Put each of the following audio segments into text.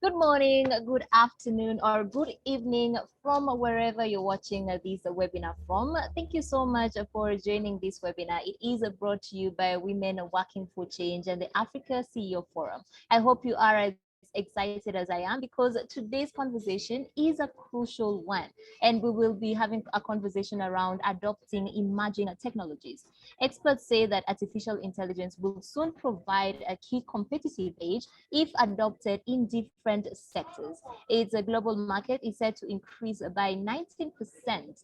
Good morning, good afternoon, or good evening from wherever you're watching this webinar from. Thank you so much for joining this webinar. It is brought to you by Women Working for Change and the Africa CEO Forum. I hope you are as excited as I am because today's conversation is a crucial one, and we will be having a conversation around adopting emerging technologies. Experts say that artificial intelligence will soon provide a key competitive edge if adopted in different sectors. Its global market is set to increase by 19%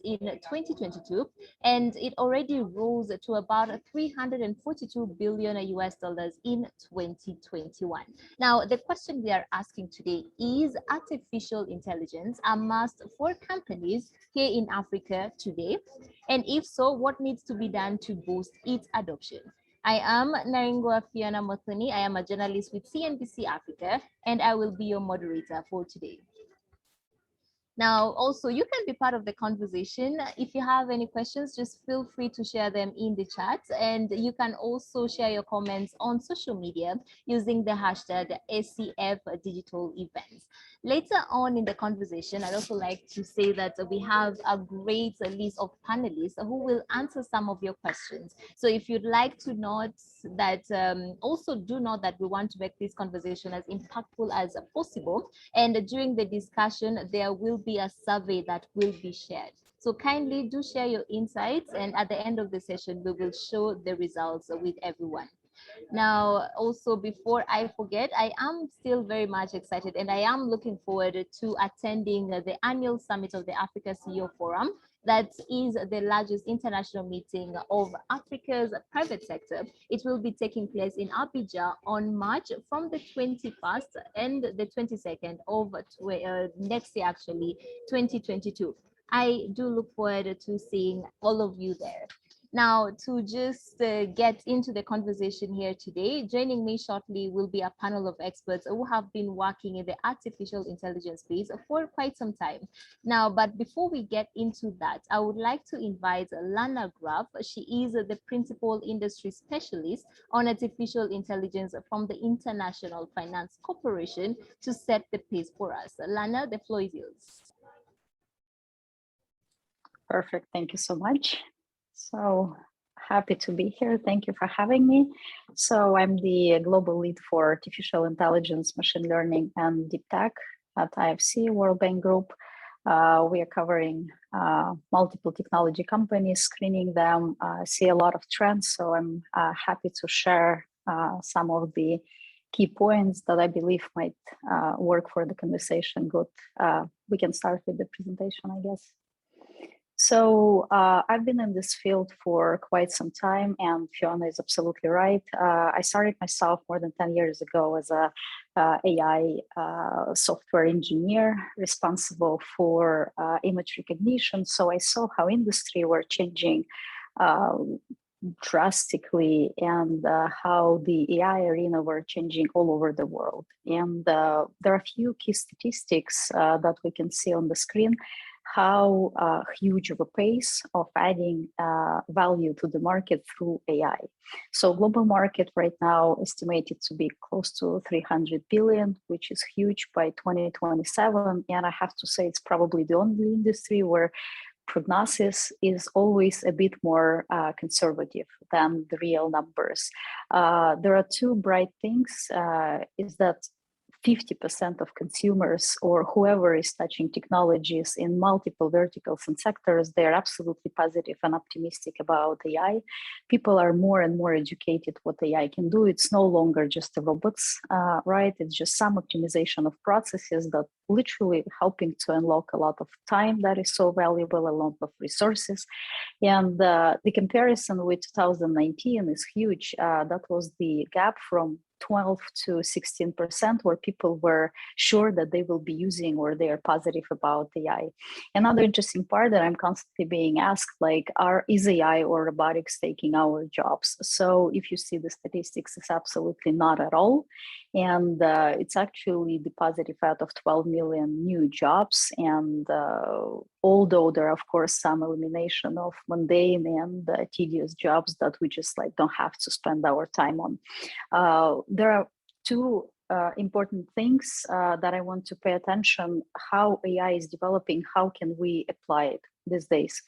in 2022, and it already rose to about 342 billion US dollars in 2021. Now, the question we are asking today is artificial intelligence a must for companies here in Africa today? And if so, what needs to be done to boost its adoption? I am Naringwa Fiona Mothoni. I am a journalist with CNBC Africa, and I will be your moderator for today. Now, also, you can be part of the conversation. If you have any questions, just feel free to share them in the chat. And you can also share your comments on social media using the hashtag SCF Digital Events. Later on in the conversation, I'd also like to say that we have a great list of panelists who will answer some of your questions. So if you'd like to note that, also do note that we want to make this conversation as impactful as possible. And during the discussion, there will be a survey that will be shared. So kindly do share your insights, and at the end of the session, we will show the results with everyone. Now, also before I forget, I am still very much excited and I am looking forward to attending the annual summit of the Africa CEO Forum. That is the largest international meeting of Africa's private sector. It will be taking place in Abuja on March from the 21st and the 22nd of next year, actually, 2022. I do look forward to seeing all of you there. Now, to just get into the conversation here today, joining me shortly will be a panel of experts who have been working in the artificial intelligence space for quite some time. Now, but before we get into that, I would like to invite Lana Graf. She is the principal industry specialist on artificial intelligence from the International Finance Corporation to set the pace for us. Lana, the floor is yours. Perfect. Thank you so much. So happy to be here. Thank you for having me. So I'm the global lead for artificial intelligence, machine learning, and deep tech at IFC World Bank Group. We are covering multiple technology companies, screening them, see a lot of trends. So I'm happy to share some of the key points that I believe might work for the conversation. Good. We can start with the presentation, I guess. So I've been in this field for quite some time, and Fiona is absolutely right. I started myself more than 10 years ago as a AI software engineer responsible for image recognition. So I saw how industry were changing drastically, and how the AI arena were changing all over the world. And there are a few key statistics that we can see on the screen, how huge of a pace of adding value to the market through AI. So global market right now estimated to be close to 300 billion, which is huge by 2027. And I have to say it's probably the only industry where prognosis is always a bit more conservative than the real numbers. There are two bright things, is that 50% of consumers or whoever is touching technologies in multiple verticals and sectors, they're absolutely positive and optimistic about AI. People are more and more educated what AI can do. It's no longer just the robots, right? It's just some optimization of processes that literally helping to unlock a lot of time that is so valuable, a lot of resources. And the comparison with 2019 is huge. That was the gap from 12 to 16%, where people were sure that they will be using or they are positive about AI. Another interesting part that I'm constantly being asked, like, is AI or robotics taking our jobs? So if you see the statistics, it's absolutely not at all. And it's actually the positive out of 12 million new jobs. And although there are, of course, some elimination of mundane and tedious jobs that we just like don't have to spend our time on, there are two important things that I want to pay attention, how AI is developing, how can we apply it these days.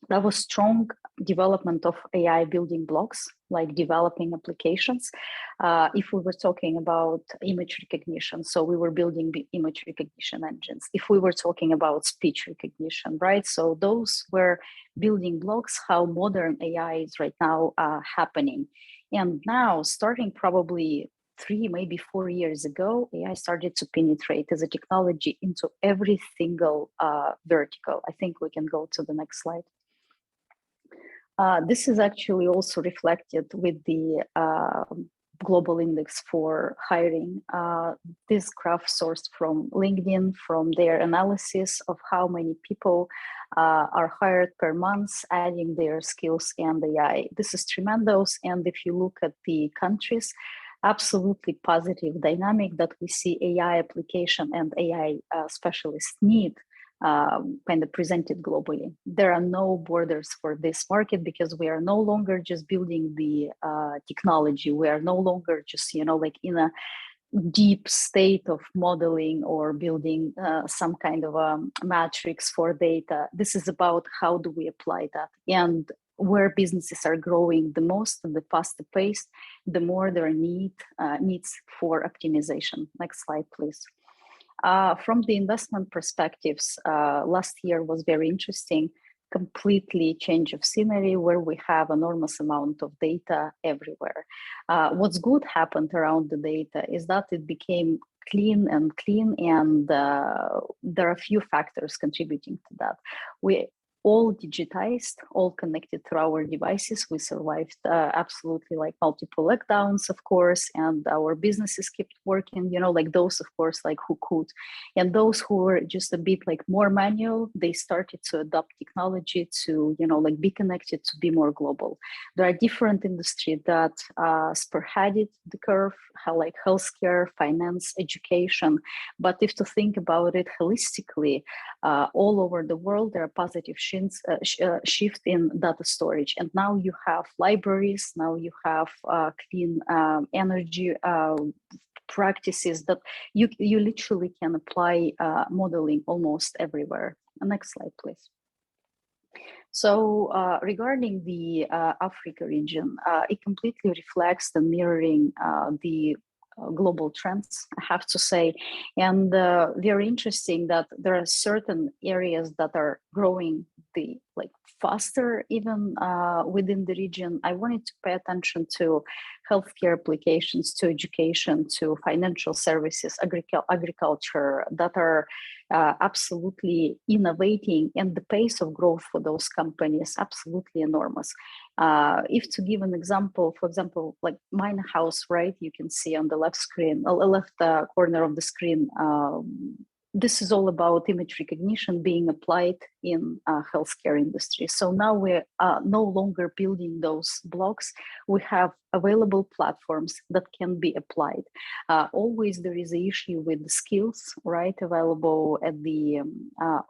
There was strong development of AI building blocks, like developing applications. If we were talking about image recognition, so we were building image recognition engines. If we were talking about speech recognition, right? So those were building blocks, how modern AI is right now happening. And now, starting probably 3, maybe 4 years ago, AI started to penetrate as a technology into every single vertical. I think we can go to the next slide. This is actually also reflected with the global index for hiring. This graph sourced from LinkedIn, from their analysis of how many people are hired per month, adding their skills and AI. This is tremendous. And if you look at the countries, absolutely positive dynamic that we see AI application and AI specialists need kind of presented globally. There are no borders for this market because we are no longer just building the technology. We are no longer just, like in a deep state of modeling or building some kind of a matrix for data. This is about how do we apply that, and where businesses are growing the most and the faster pace, the more their needs for optimization. Next slide, please. From the investment perspectives, last year was very interesting, completely change of scenery where we have enormous amount of data everywhere. What's good happened around the data is that it became clean, and there are a few factors contributing to that. We all digitized, all connected through our devices. We survived absolutely like multiple lockdowns, of course, and our businesses kept working, like those, of course, like who could. And those who were just a bit like more manual, they started to adopt technology to, like be connected, to be more global. There are different industries that spearheaded the curve, like healthcare, finance, education. But if to think about it holistically, all over the world, there are positive shift in data storage. And now you have libraries, now you have clean energy practices that you literally can apply modeling almost everywhere. Next slide, please. So regarding the Africa region, it completely reflects the mirroring the global trends, I have to say. And very interesting that there are certain areas that are growing faster even within the region. I wanted to pay attention to healthcare applications, to education, to financial services, agriculture, that are absolutely innovating, and the pace of growth for those companies absolutely enormous. If to give an example, for example, like mine house, right? You can see on the left corner of the screen. This is all about image recognition being applied in healthcare industry. So now we're no longer building those blocks. We have available platforms that can be applied. Always there is an issue with the skills, right, available at the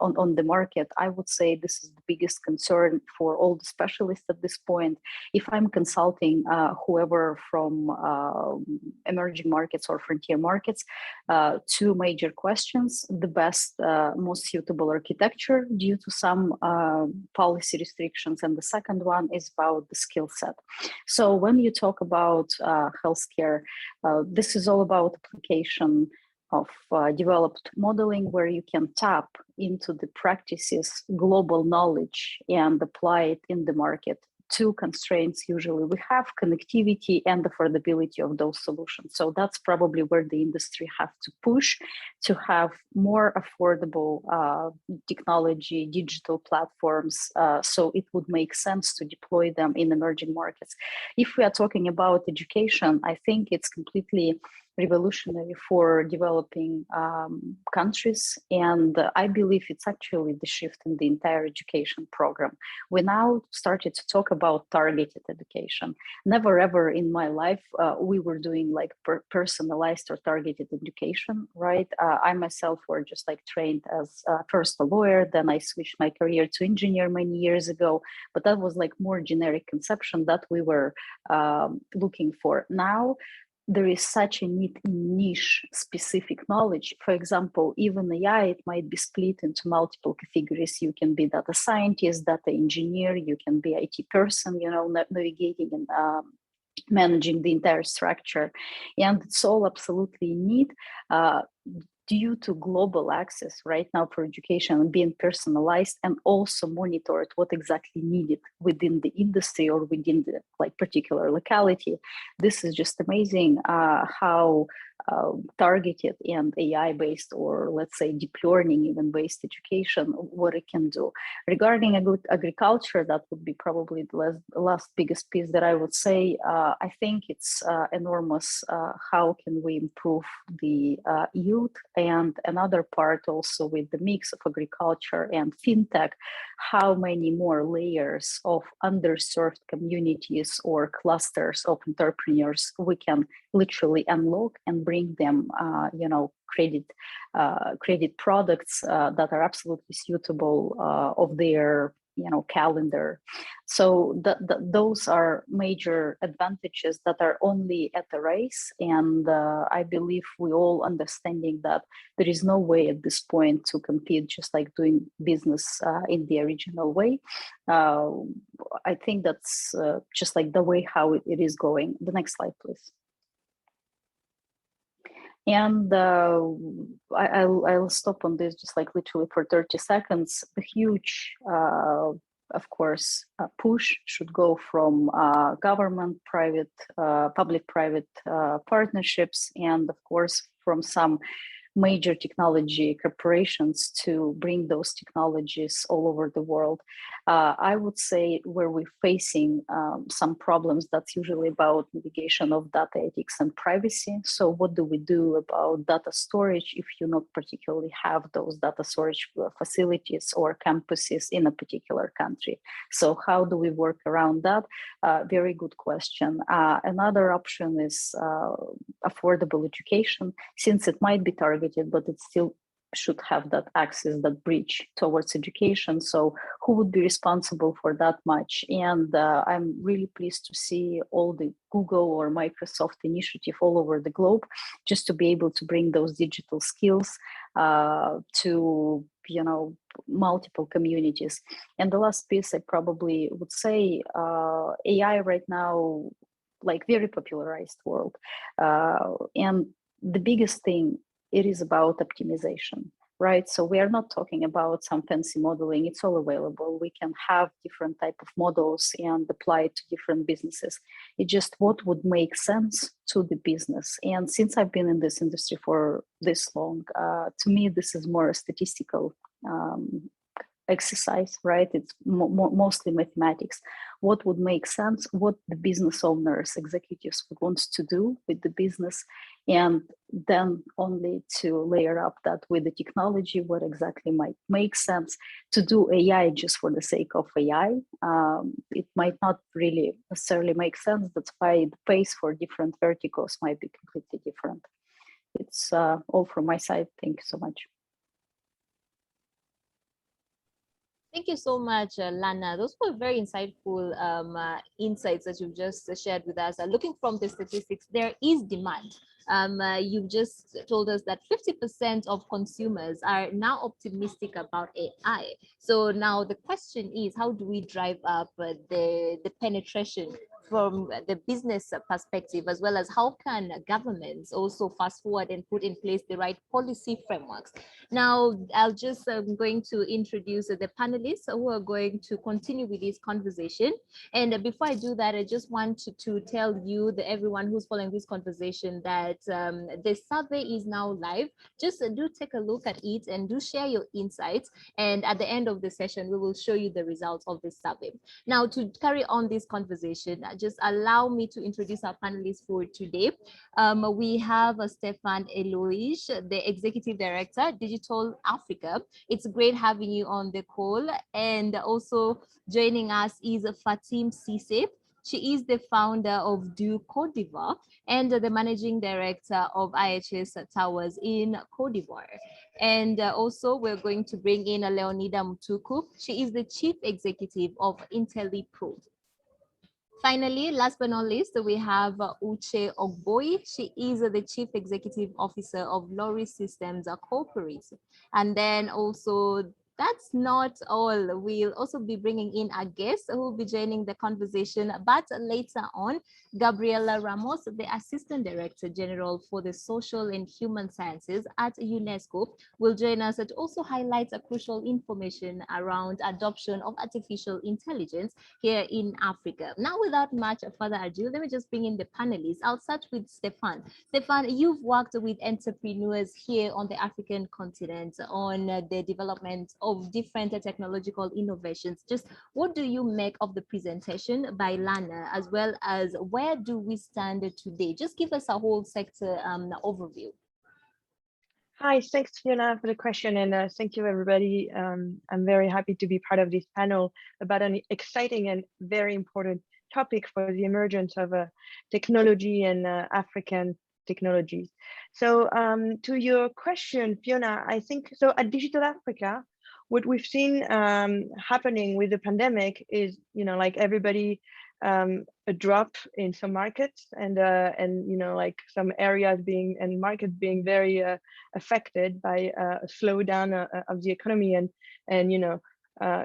on the market. I would say this is the biggest concern for all the specialists at this point. If I'm consulting whoever from emerging markets or frontier markets, two major questions: the best, most suitable architecture due to some policy restrictions, and the second one is about the skill set. So when you talk about healthcare, this is all about application of developed modeling, where you can tap into the practices, global knowledge, and apply it in the market. Two constraints usually we have: connectivity and affordability of those solutions. So that's probably where the industry have to push to have more affordable technology, digital platforms. So it would make sense to deploy them in emerging markets. If we are talking about education, I think it's completely revolutionary for developing countries, and I believe it's actually the shift in the entire education program. We now started to talk about targeted education. Never ever in my life we were doing like personalized or targeted education, right? I myself were just like trained as first a lawyer, then I switched my career to engineer many years ago, but that was like more generic conception that we were looking for. Now there is such a need in niche specific knowledge. For example, even AI, it might be split into multiple categories. You can be data scientist, data engineer, you can be IT person, you know, navigating and managing the entire structure. And it's all absolutely neat. Due to global access right now for education and being personalized and also monitored what exactly needed within the industry or within the like particular locality. This is just amazing how targeted and AI based, or let's say deep learning even based education, what it can do. Regarding agriculture, that would be probably the last biggest piece that I would say. I think it's enormous. How can we improve the yield? And another part also with the mix of agriculture and fintech, how many more layers of underserved communities or clusters of entrepreneurs we can literally unlock and bring them, credit products that are absolutely suitable of their calendar. So those are major advantages that are only at the race, and I believe we all understanding that there is no way at this point to compete just like doing business in the original way. I think that's just like the way how it is going. The next slide, please. And I'll stop on this just like literally for 30 seconds. The huge, of course, push should go from government, private, public-private partnerships, and of course from some major technology corporations to bring those technologies all over the world. I would say where we're facing some problems, that's usually about navigation of data ethics and privacy. So what do we do about data storage if you not particularly have those data storage facilities or campuses in a particular country? So how do we work around that? Very good question. Another option is affordable education, since it might be targeted, but it still should have that access, that bridge towards education. So who would be responsible for that much? And I'm really pleased to see all the Google or Microsoft initiative all over the globe, just to be able to bring those digital skills to multiple communities. And the last piece I probably would say, AI right now, like very popularized world. And the biggest thing, it is about optimization, right? So we are not talking about some fancy modeling. It's all available. We can have different type of models and apply it to different businesses. It's just what would make sense to the business. And since I've been in this industry for this long, to me, this is more a statistical exercise, right? It's mostly mathematics. What would make sense, what the business owners, executives would want to do with the business, and then only to layer up that with the technology, what exactly might make sense. To do AI just for the sake of AI, it might not really necessarily make sense. That's why the pace for different verticals might be completely different. It's all from my side. Thank you so much. Thank you so much, Lana. Those were very insightful insights that you've just shared with us. Looking from the statistics, there is demand. You've just told us that 50% of consumers are now optimistic about AI. So now the question is, how do we drive up the penetration from the business perspective, as well as how can governments also fast forward and put in place the right policy frameworks? Now, I'll just going to introduce the panelists who are going to continue with this conversation. And before I do that, I just want to tell you, everyone who's following this conversation, that the survey is now live. Just do take a look at it and do share your insights. And at the end of the session, we will show you the results of this survey. Now, to carry on this conversation, just allow me to introduce our panelists for today. We have Stefan Eloige, the Executive Director, Digital Africa. It's great having you on the call. And also joining us is Fatim Sise. She is the founder of Do Cote d'Ivoire and the managing director of IHS Towers in Cote d'Ivoire. And also we're going to bring in Leonida Mutuku. She is the chief executive of IntelliPro. Finally, last but not least, we have Uche Ogboy. She is the Chief Executive Officer of Lorry Systems Corporation. And then also, that's not all. We'll also be bringing in a guest who will be joining the conversation. But later on, Gabriela Ramos, the Assistant Director General for the Social and Human Sciences at UNESCO, will join us to also highlight a crucial information around adoption of artificial intelligence here in Africa. Now, without much further ado, let me just bring in the panelists. I'll start with Stefan. Stefan, you've worked with entrepreneurs here on the African continent on the development of different technological innovations. Just what do you make of the presentation by Lana, as well as where do we stand today? Just give us a whole sector overview. Hi, thanks Fiona for the question, and thank you everybody. I'm very happy to be part of this panel about an exciting and very important topic for the emergence of technology and African technologies. So to your question, Fiona, I think so at Digital Africa, what we've seen happening with the pandemic is, like everybody, a drop in some markets and like some areas and markets being very affected by a slowdown of the economy, and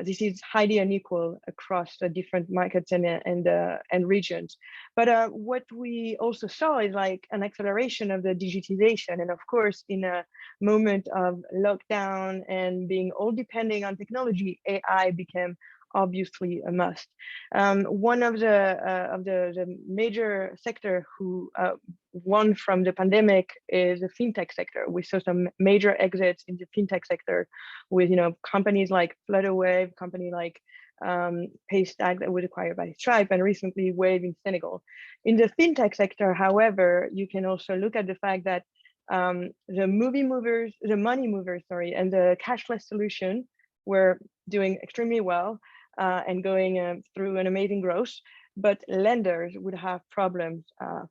this is highly unequal across the different markets and regions. But what we also saw is like an acceleration of the digitization, and of course, in a moment of lockdown and being all depending on technology, AI became obviously a must. One of the major sector who won from the pandemic is the Fintech sector. We saw some major exits in the Fintech sector with companies like Flutterwave, company like Paystack that was acquired by Stripe, and recently Wave in Senegal. In the Fintech sector, however, you can also look at the fact that the money movers, and the cashless solution were doing extremely well and going through an amazing growth, but lenders would have problems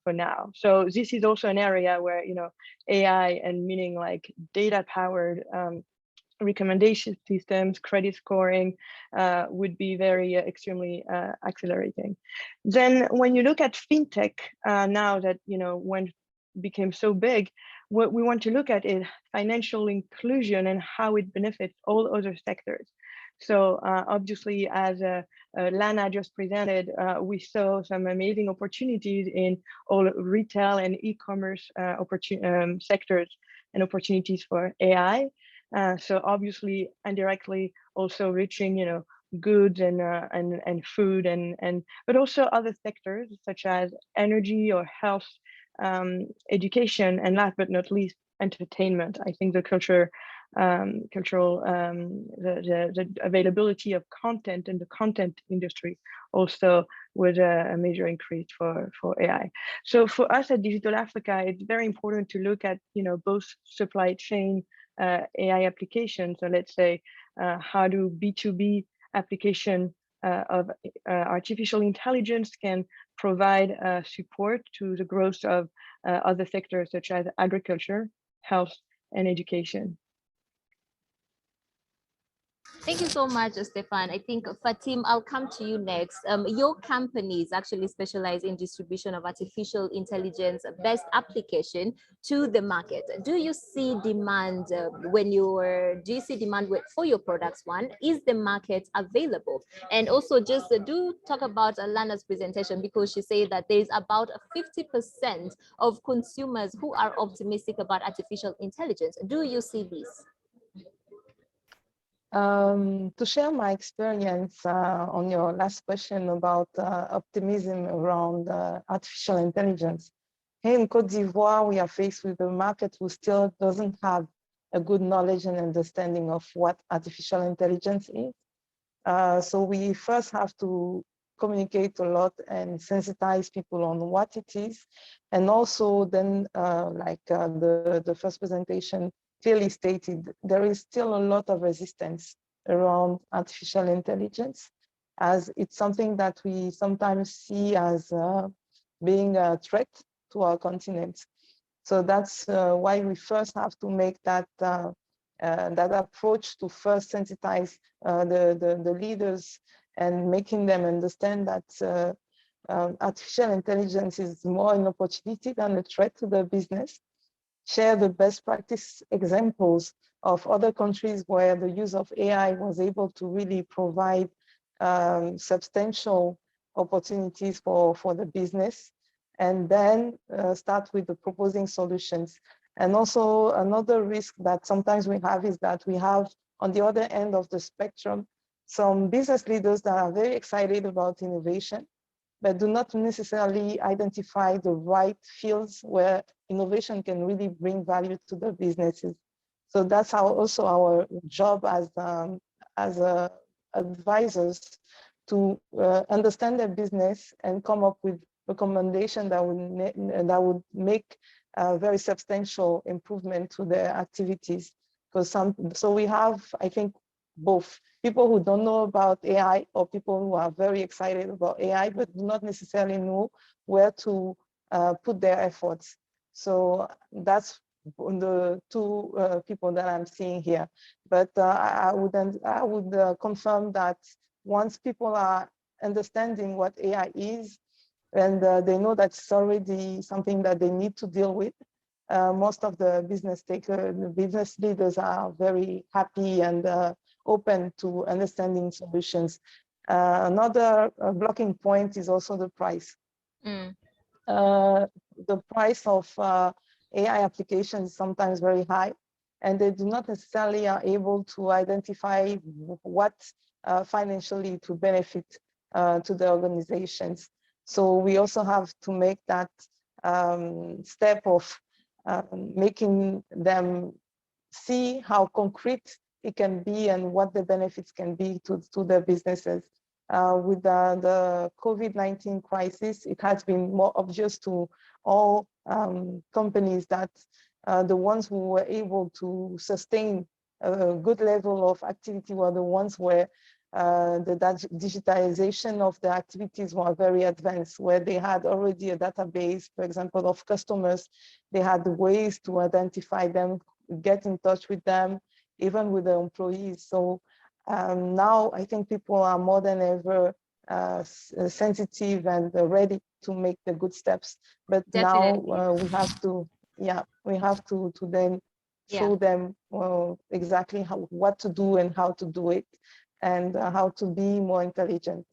for now. So this is also an area where AI, and meaning like data-powered recommendation systems, credit scoring, would be very extremely accelerating. Then when you look at fintech, now that when became so big, what we want to look at is financial inclusion and how it benefits all other sectors. So obviously, as Lana just presented, we saw some amazing opportunities in all retail and e-commerce sectors and opportunities for AI. So obviously, indirectly, also reaching goods and food but also other sectors such as energy or health, education, and last but not least, entertainment. I think the the availability of content in the content industry also was a major increase for AI. So for us at Digital Africa, it's very important to look at both supply chain AI applications. So let's say how do B2B application of artificial intelligence can provide support to the growth of other sectors such as agriculture, health, and education. Thank you so much, Stefan. I think, Fatim, I'll come to you next. Your companies actually specialize in distribution of artificial intelligence best application to the market. Do you see demand do you see demand for your products? One, is the market available? And also just do talk about Lana's presentation, because she said that there is about 50% of consumers who are optimistic about artificial intelligence. Do you see this? To share my experience on your last question about optimism around artificial intelligence. Here in Côte d'Ivoire, we are faced with a market who still doesn't have a good knowledge and understanding of what artificial intelligence is. So we first have to communicate a lot and sensitize people on what it is. And also then, the first presentation clearly stated, there is still a lot of resistance around artificial intelligence, as it's something that we sometimes see as being a threat to our continent. So that's why we first have to make that approach to first sensitize the leaders and making them understand that artificial intelligence is more an opportunity than a threat to the business. Share the best practice examples of other countries where the use of AI was able to really provide substantial opportunities for the business, and then start with the proposing solutions. And also another risk that sometimes we have is that we have on the other end of the spectrum some business leaders that are very excited about innovation, but do not necessarily identify the right fields where innovation can really bring value to the businesses. So that's also our job as advisors to understand their business and come up with recommendation that would make a very substantial improvement to their activities. So we have, I think, both people who don't know about AI or people who are very excited about AI but do not necessarily know where to put their efforts. So that's the two people that I'm seeing here. But I would confirm that once people are understanding what AI is and they know that it's already something that they need to deal with, most of the business leaders are very happy and open to understanding solutions. Another blocking point is also the price. The price of AI applications is sometimes very high, and they do not necessarily are able to identify what financially to benefit to the organizations. So we also have to make that step of making them see how concrete it can be and what the benefits can be to their businesses. With the COVID-19 crisis, it has been more obvious to all companies that the ones who were able to sustain a good level of activity were the ones where the digitalization of the activities were very advanced, where they had already a database, for example, of customers. They had ways to identify them, get in touch with them, even with the employees. So now I think people are more than ever sensitive and ready to make the good steps. But Definitely. now we have to then show them exactly what to do and how to do it, and how to be more intelligent.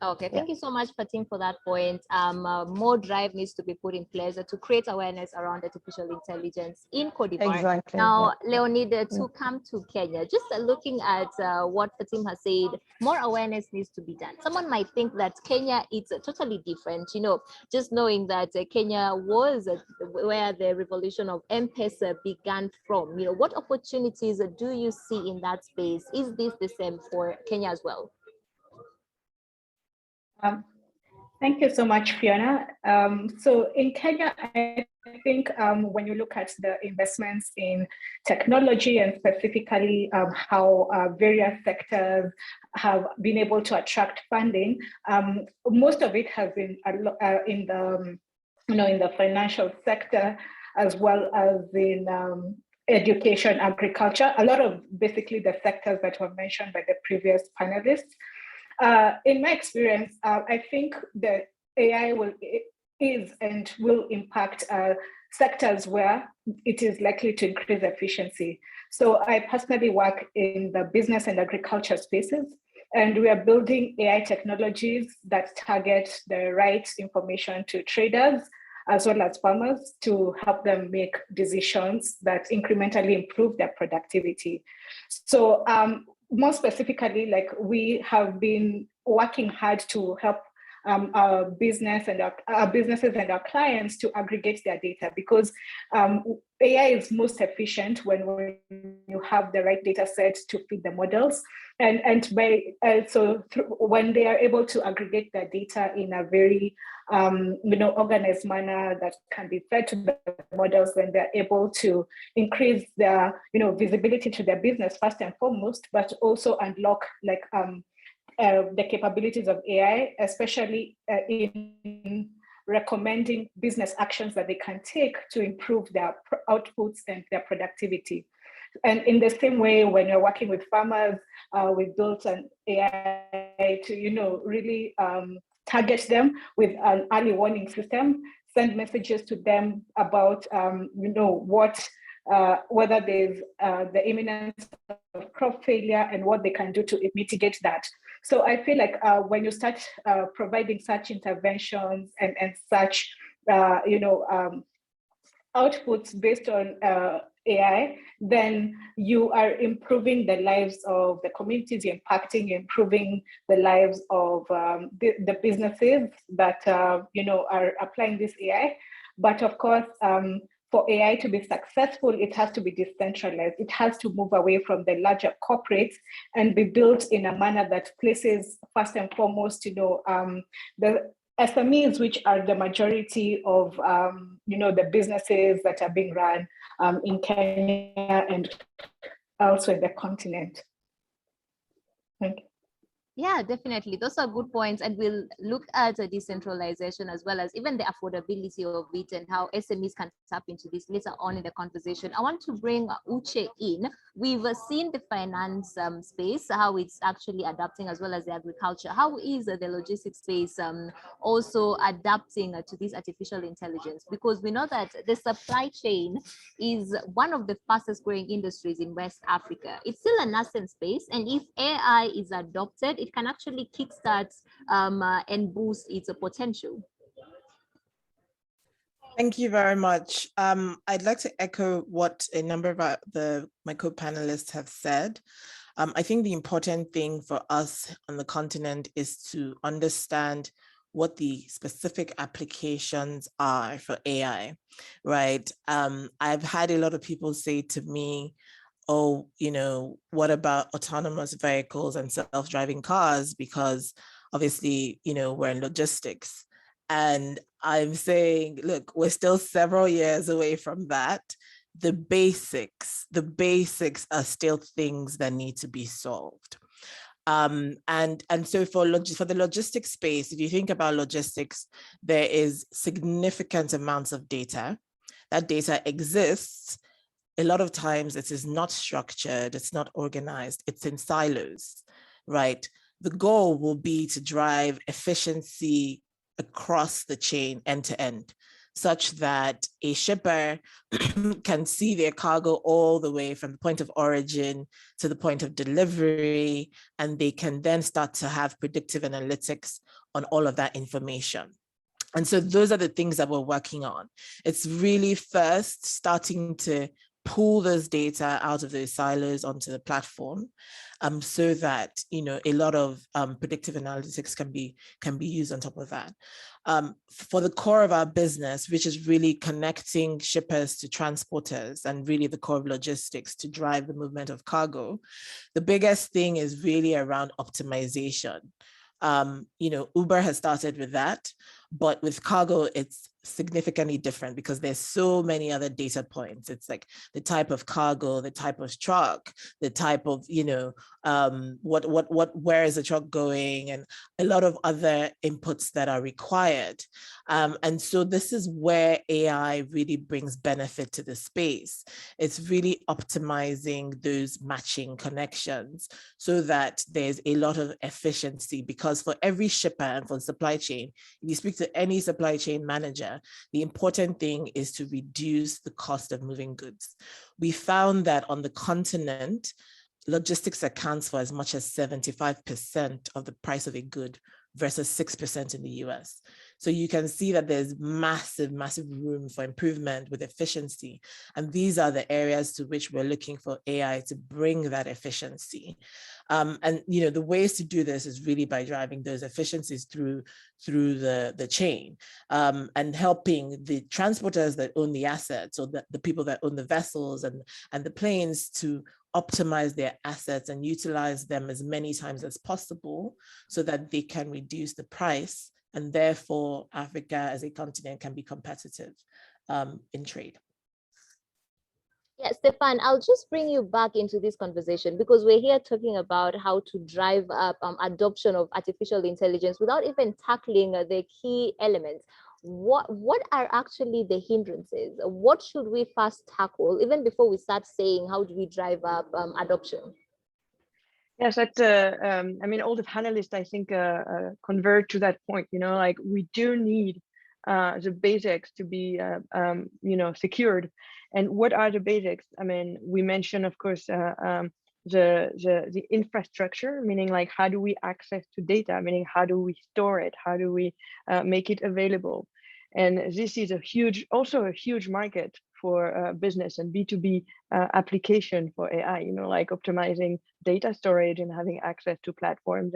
Okay, thank you so much, Fatim, for that point. More drive needs to be put in place to create awareness around artificial intelligence in Cote d'Ivoire. Exactly. Now, Leonid, to come to Kenya, just looking at what Fatim has said, more awareness needs to be done. Someone might think that Kenya is totally different, just knowing that Kenya was where the revolution of M-Pesa began from. What opportunities do you see in that space? Is this the same for Kenya as well? Thank you so much, Fiona. So in Kenya, I think when you look at the investments in technology and specifically how various sectors have been able to attract funding, most of it has been in the financial sector, as well as in education, agriculture, a lot of basically the sectors that were mentioned by the previous panelists. In my experience, I think that AI is and will impact sectors where it is likely to increase efficiency. So I personally work in the business and agriculture spaces, and we are building AI technologies that target the right information to traders as well as farmers to help them make decisions that incrementally improve their productivity. So more specifically, like we have been working hard to help our businesses and our clients to aggregate their data, because AI is most efficient when you have the right data set to feed the models, and when they are able to aggregate their data in a very organized manner that can be fed to the models, then they're able to increase their visibility to their business first and foremost, but also unlock the capabilities of AI, especially in recommending business actions that they can take to improve their outputs and their productivity. And in the same way, when you're working with farmers, we built an AI to really target them with an early warning system, send messages to them about, what, whether there's the imminence of crop failure and what they can do to mitigate that. So I feel like when you start providing such interventions and such, outputs based on AI, then you are improving the lives of the communities, you're improving the lives of the businesses that are applying this AI. But of course, for AI to be successful, it has to be decentralized. It has to move away from the larger corporates and be built in a manner that places first and foremost, the SMEs, which are the majority of the businesses that are being run in Kenya and also in the continent. Thank you. Yeah, definitely. Those are good points. And we'll look at decentralization as well as even the affordability of it and how SMEs can tap into this later on in the conversation. I want to bring Uche in. We've seen the finance space, how it's actually adapting, as well as the agriculture. How is the logistics space also adapting to this artificial intelligence? Because we know that the supply chain is one of the fastest growing industries in West Africa. It's still a nascent space. And if AI is adopted, it can actually kickstart and boost its potential. Thank you very much. I'd like to echo what a number of my co-panelists have said. I think the important thing for us on the continent is to understand what the specific applications are for AI, right? I've had a lot of people say to me, oh, what about autonomous vehicles and self-driving cars? Because obviously, we're in logistics. And I'm saying, look, we're still several years away from that. The basics are still things that need to be solved. And so for the logistics space, if you think about logistics, there is significant amounts of data. That data exists. A lot of times it is not structured, it's not organized, it's in silos, right? The goal will be to drive efficiency across the chain end to end, such that a shipper can see their cargo all the way from the point of origin to the point of delivery, and they can then start to have predictive analytics on all of that information. And so those are the things that we're working on. It's really first starting to pull those data out of those silos onto the platform, so that a lot of predictive analytics can be used on top of that. For the core of our business, which is really connecting shippers to transporters and really the core of logistics to drive the movement of cargo, the biggest thing is really around optimization. Uber has started with that, but with cargo, it's significantly different because there's so many other data points. It's like the type of cargo, the type of truck, the type of, where is the truck going, and a lot of other inputs that are required. And so this is where AI really brings benefit to the space. It's really optimizing those matching connections so that there's a lot of efficiency, because for every shipper and for the supply chain, if you speak to any supply chain manager, the important thing is to reduce the cost of moving goods. We found that on the continent, logistics accounts for as much as 75% of the price of a good versus 6% in the US. So you can see that there's massive room for improvement with efficiency. And these are the areas to which we're looking for AI to bring that efficiency. And the ways to do this is really by driving those efficiencies through the chain, and helping the transporters that own the assets, or the people that own the vessels and the planes, to optimize their assets and utilize them as many times as possible so that they can reduce the price, and therefore Africa as a continent can be competitive in trade. Yeah, Stefan, I'll just bring you back into this conversation because we're here talking about how to drive up adoption of artificial intelligence without even tackling the key elements. What are actually the hindrances? What should we first tackle, even before we start saying how do we drive up adoption? Yes, that I mean, all the panelists, I think, converge to that point. You know, like we do need the basics to be, you know, secured. And what are the basics? I mean, we mentioned, of course, the infrastructure, meaning like how do we access to data, meaning how do we store it, how do we make it available. And this is a huge, also a huge market for business and B2B application for AI, you know, like optimizing data storage and having access to platforms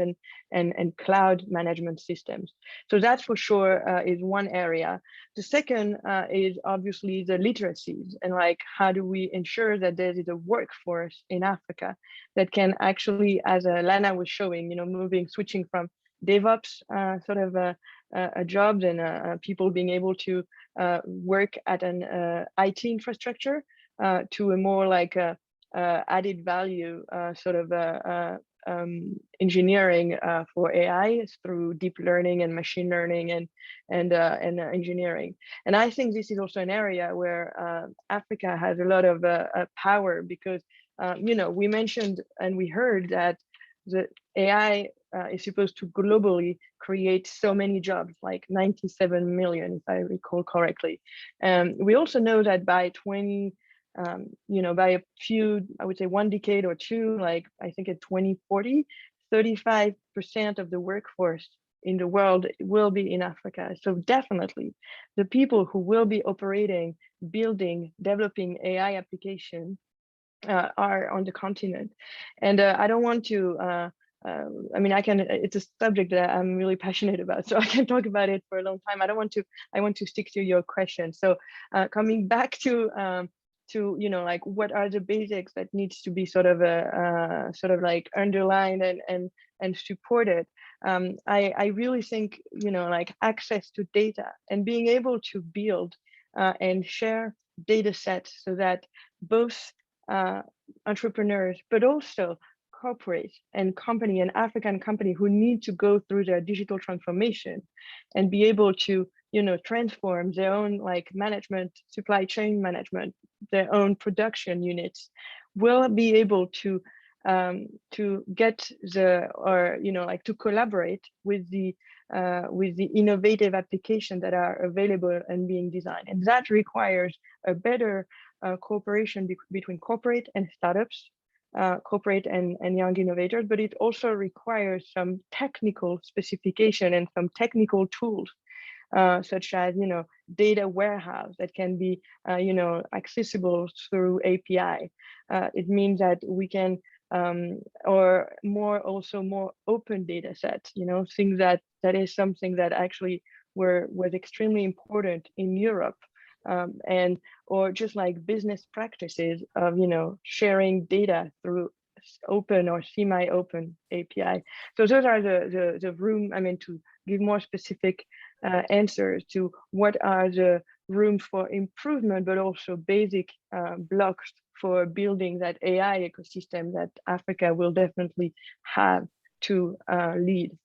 and cloud management systems. So that for sure is one area. The second is obviously the literacies, and like how do we ensure that there is a workforce in Africa that can actually, as Lana was showing, you know, switching from DevOps sort of jobs and people being able to work at an IT infrastructure to a more like added value sort of engineering for AI through deep learning and machine learning and engineering. And I think this is also an area where Africa has a lot of power because you know, we mentioned and we heard that the AI is supposed to globally create so many jobs, like 97 million, if I recall correctly. We also know that by you know, by a few, I would say one decade or two, like I think at 2040, 35% of the workforce in the world will be in Africa. So definitely the people who will be operating, building, developing AI applications are on the continent. And I don't want to, I mean, it's a subject that I'm really passionate about, so I can talk about it for a long time. I want to stick to your question. So coming back to, you know, like what are the basics that needs to be sort of like underlined and supported. I really think, you know, like access to data and being able to build and share data sets so that both entrepreneurs, but also corporate and company and African company who need to go through their digital transformation and be able to, you know, transform their own like management, supply chain management, their own production units, will be able to get the, or, you know, like to collaborate with the innovative applications that are available and being designed. And that requires a better cooperation between corporate and startups, corporate and young innovators, but it also requires some technical specification and some technical tools, such as, you know, data warehouse that can be, you know, accessible through API. It means that we can, or also more open data sets, you know, things that is something that actually was extremely important in Europe. And or just like business practices of, you know, sharing data through open or semi-open API. So those are the room, I mean, to give more specific answers to what are the room for improvement, but also basic blocks for building that AI ecosystem that Africa will definitely have to lead.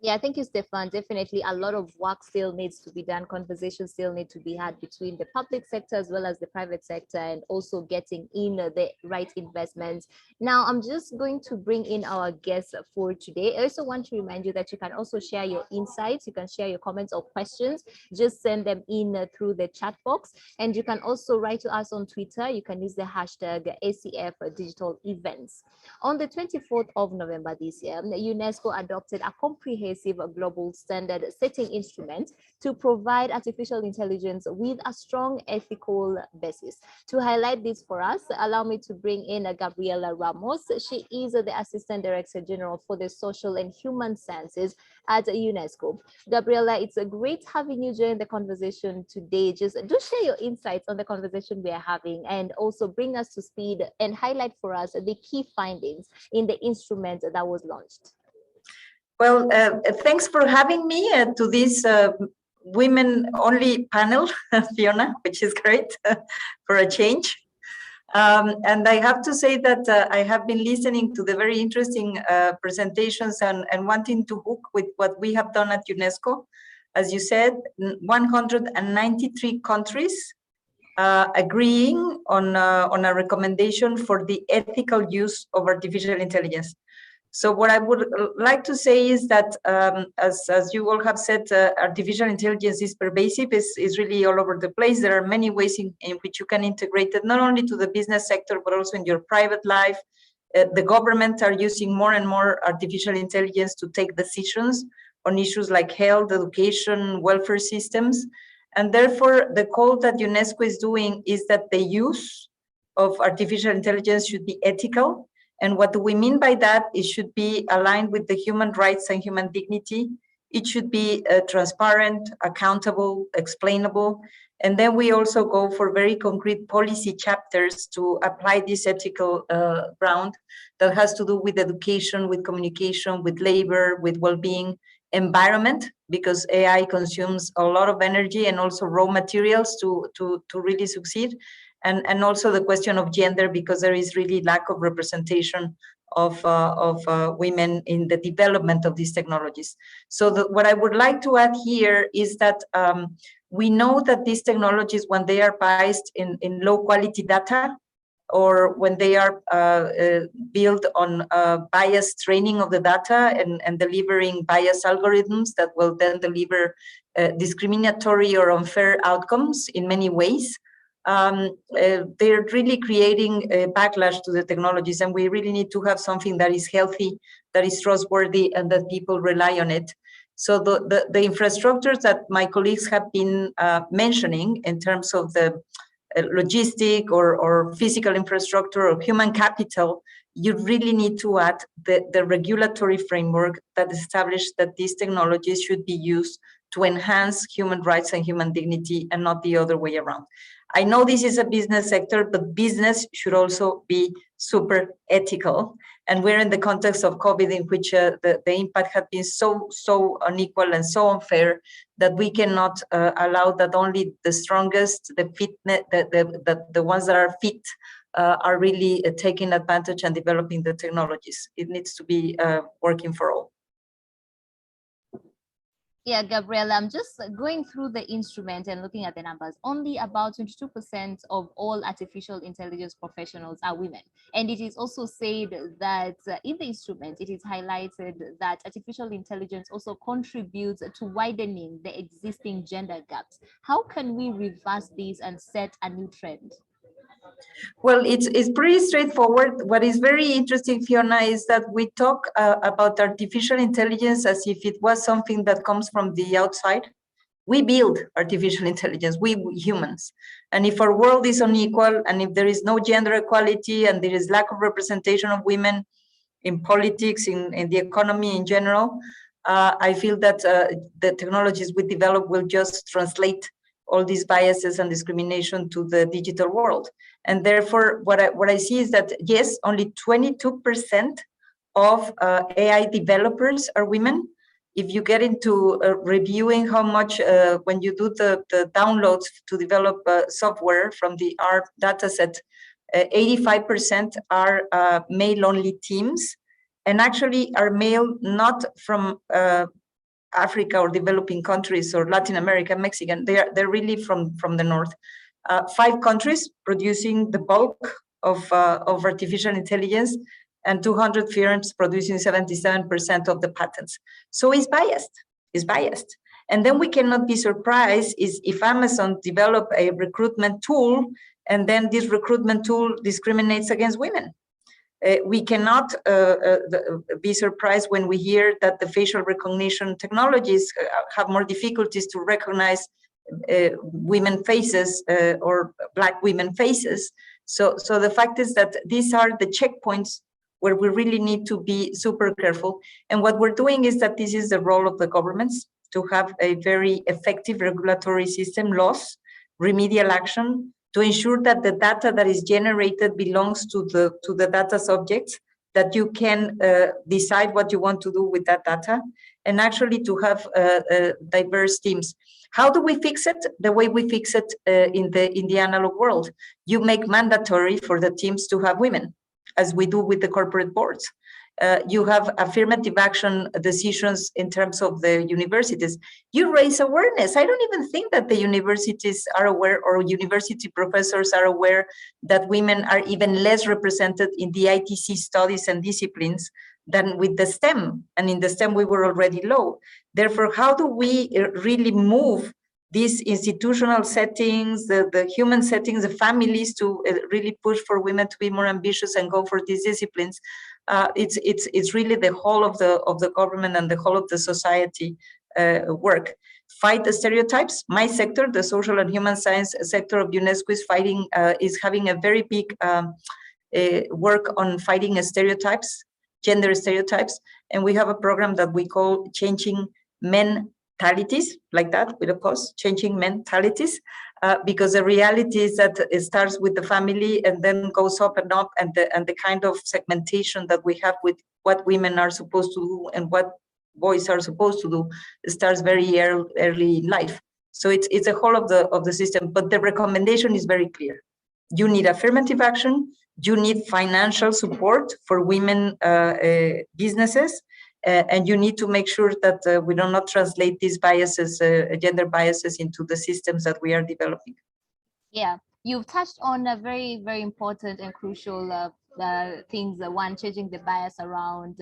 Yeah, thank you, Stefan. Definitely a lot of work still needs to be done. Conversations still need to be had between the public sector as well as the private sector, and also getting in the right investments. Now, I'm just going to bring in our guests for today. I also want to remind you that you can also share your insights. You can share your comments or questions. Just send them in through the chat box. And you can also write to us on Twitter. You can use the hashtag ACF Digital Events. On the 24th of November this year, UNESCO adopted a comprehensive global standard setting instrument to provide artificial intelligence with a strong ethical basis. To highlight this for us, allow me to bring in Gabriela Ramos. She is the Assistant Director General for the Social and Human Sciences at UNESCO. Gabriela, it's great having you join the conversation today. Just do share your insights on the conversation we are having, and also bring us to speed and highlight for us the key findings in the instrument that was launched. Well, thanks for having me to this women-only panel, Fiona, which is great for a change. And I have to say that I have been listening to the very interesting presentations and wanting to hook with what we have done at UNESCO. As you said, 193 countries agreeing on a recommendation for the ethical use of artificial intelligence. So what I would like to say is that, as you all have said, artificial intelligence is pervasive, is really all over the place. There are many ways in which you can integrate it, not only to the business sector, but also in your private life. The government are using more and more artificial intelligence to take decisions on issues like health, education, welfare systems. And therefore, the call that UNESCO is doing is that the use of artificial intelligence should be ethical. And what do we mean by that? It should be aligned with the human rights and human dignity. It should be transparent, accountable, explainable. And then we also go for very concrete policy chapters to apply this ethical ground that has to do with education, with communication, with labor, with well-being, environment, because AI consumes a lot of energy and also raw materials to really succeed. And also the question of gender, because there is really lack of representation of women in the development of these technologies. So what I would like to add here is that we know that these technologies, when they are biased in low quality data, or when they are built on biased training of the data and delivering biased algorithms that will then deliver discriminatory or unfair outcomes in many ways, they're really creating a backlash to the technologies, and we really need to have something that is healthy, that is trustworthy, and that people rely on it. So the infrastructures that my colleagues have been mentioning in terms of the logistic or physical infrastructure or human capital, you really need to add the regulatory framework that establishes that these technologies should be used to enhance human rights and human dignity, and not the other way around. I know this is a business sector, but business should also be super ethical. And we're in the context of COVID, in which the impact has been so unequal and so unfair that we cannot allow that only the strongest, the ones that are fit, are really taking advantage and developing the technologies. It needs to be working for all. Yeah, Gabriela, I'm just going through the instrument and looking at the numbers. Only about 22% of all artificial intelligence professionals are women. And it is also said that in the instrument, it is highlighted that artificial intelligence also contributes to widening the existing gender gaps. How can we reverse this and set a new trend? Well, it's pretty straightforward. What is very interesting, Fiona, is that we talk about artificial intelligence as if it was something that comes from the outside. We build artificial intelligence, we humans. And if our world is unequal, and if there is no gender equality, and there is lack of representation of women in politics, in the economy in general, I feel that the technologies we develop will just translate all these biases and discrimination to the digital world. And therefore, what I see is that, yes, only 22% of AI developers are women. If you get into reviewing how much, when you do the downloads to develop software from the R dataset, 85% are male-only teams, and actually are male not from Africa or developing countries or Latin America, Mexican. They're really from the north. 5 countries producing the bulk of artificial intelligence, and 200 firms producing 77% of the patents. So it's biased. And then we cannot be surprised if Amazon develop a recruitment tool, and then this recruitment tool discriminates against women. We cannot be surprised when we hear that the facial recognition technologies have more difficulties to recognize women faces or Black women faces. So the fact is that these are the checkpoints where we really need to be super careful. And what we're doing is that this is the role of the governments, to have a very effective regulatory system, laws, remedial action, to ensure that the data that is generated belongs to the data subjects, that you can decide what you want to do with that data, and actually to have diverse teams. How do we fix it? The way we fix it in the analog world. You make mandatory for the teams to have women, as we do with the corporate boards. You have affirmative action decisions in terms of the universities. You raise awareness. I don't even think that the universities are aware, or university professors are aware, that women are even less represented in the ITC studies and disciplines than with the STEM. And in the STEM, we were already low. Therefore, how do we really move these institutional settings, the human settings, the families to really push for women to be more ambitious and go for these disciplines? It's really the whole of the government and the whole of the society work. Fight the stereotypes. My sector, the social and human science sector of UNESCO, is having a very big work on fighting stereotypes, gender stereotypes, and we have a program that we call Changing Mentalities, like that, with a pause, Changing Mentalities, because the reality is that it starts with the family and then goes up, and the kind of segmentation that we have with what women are supposed to do and what boys are supposed to do starts very early in life. So it's a whole of the system, but the recommendation is very clear. You need affirmative action. You need financial support for women businesses, and you need to make sure that we do not translate these biases, gender biases, into the systems that we are developing. Yeah, you've touched on a very, very important and crucial things. One, changing the bias around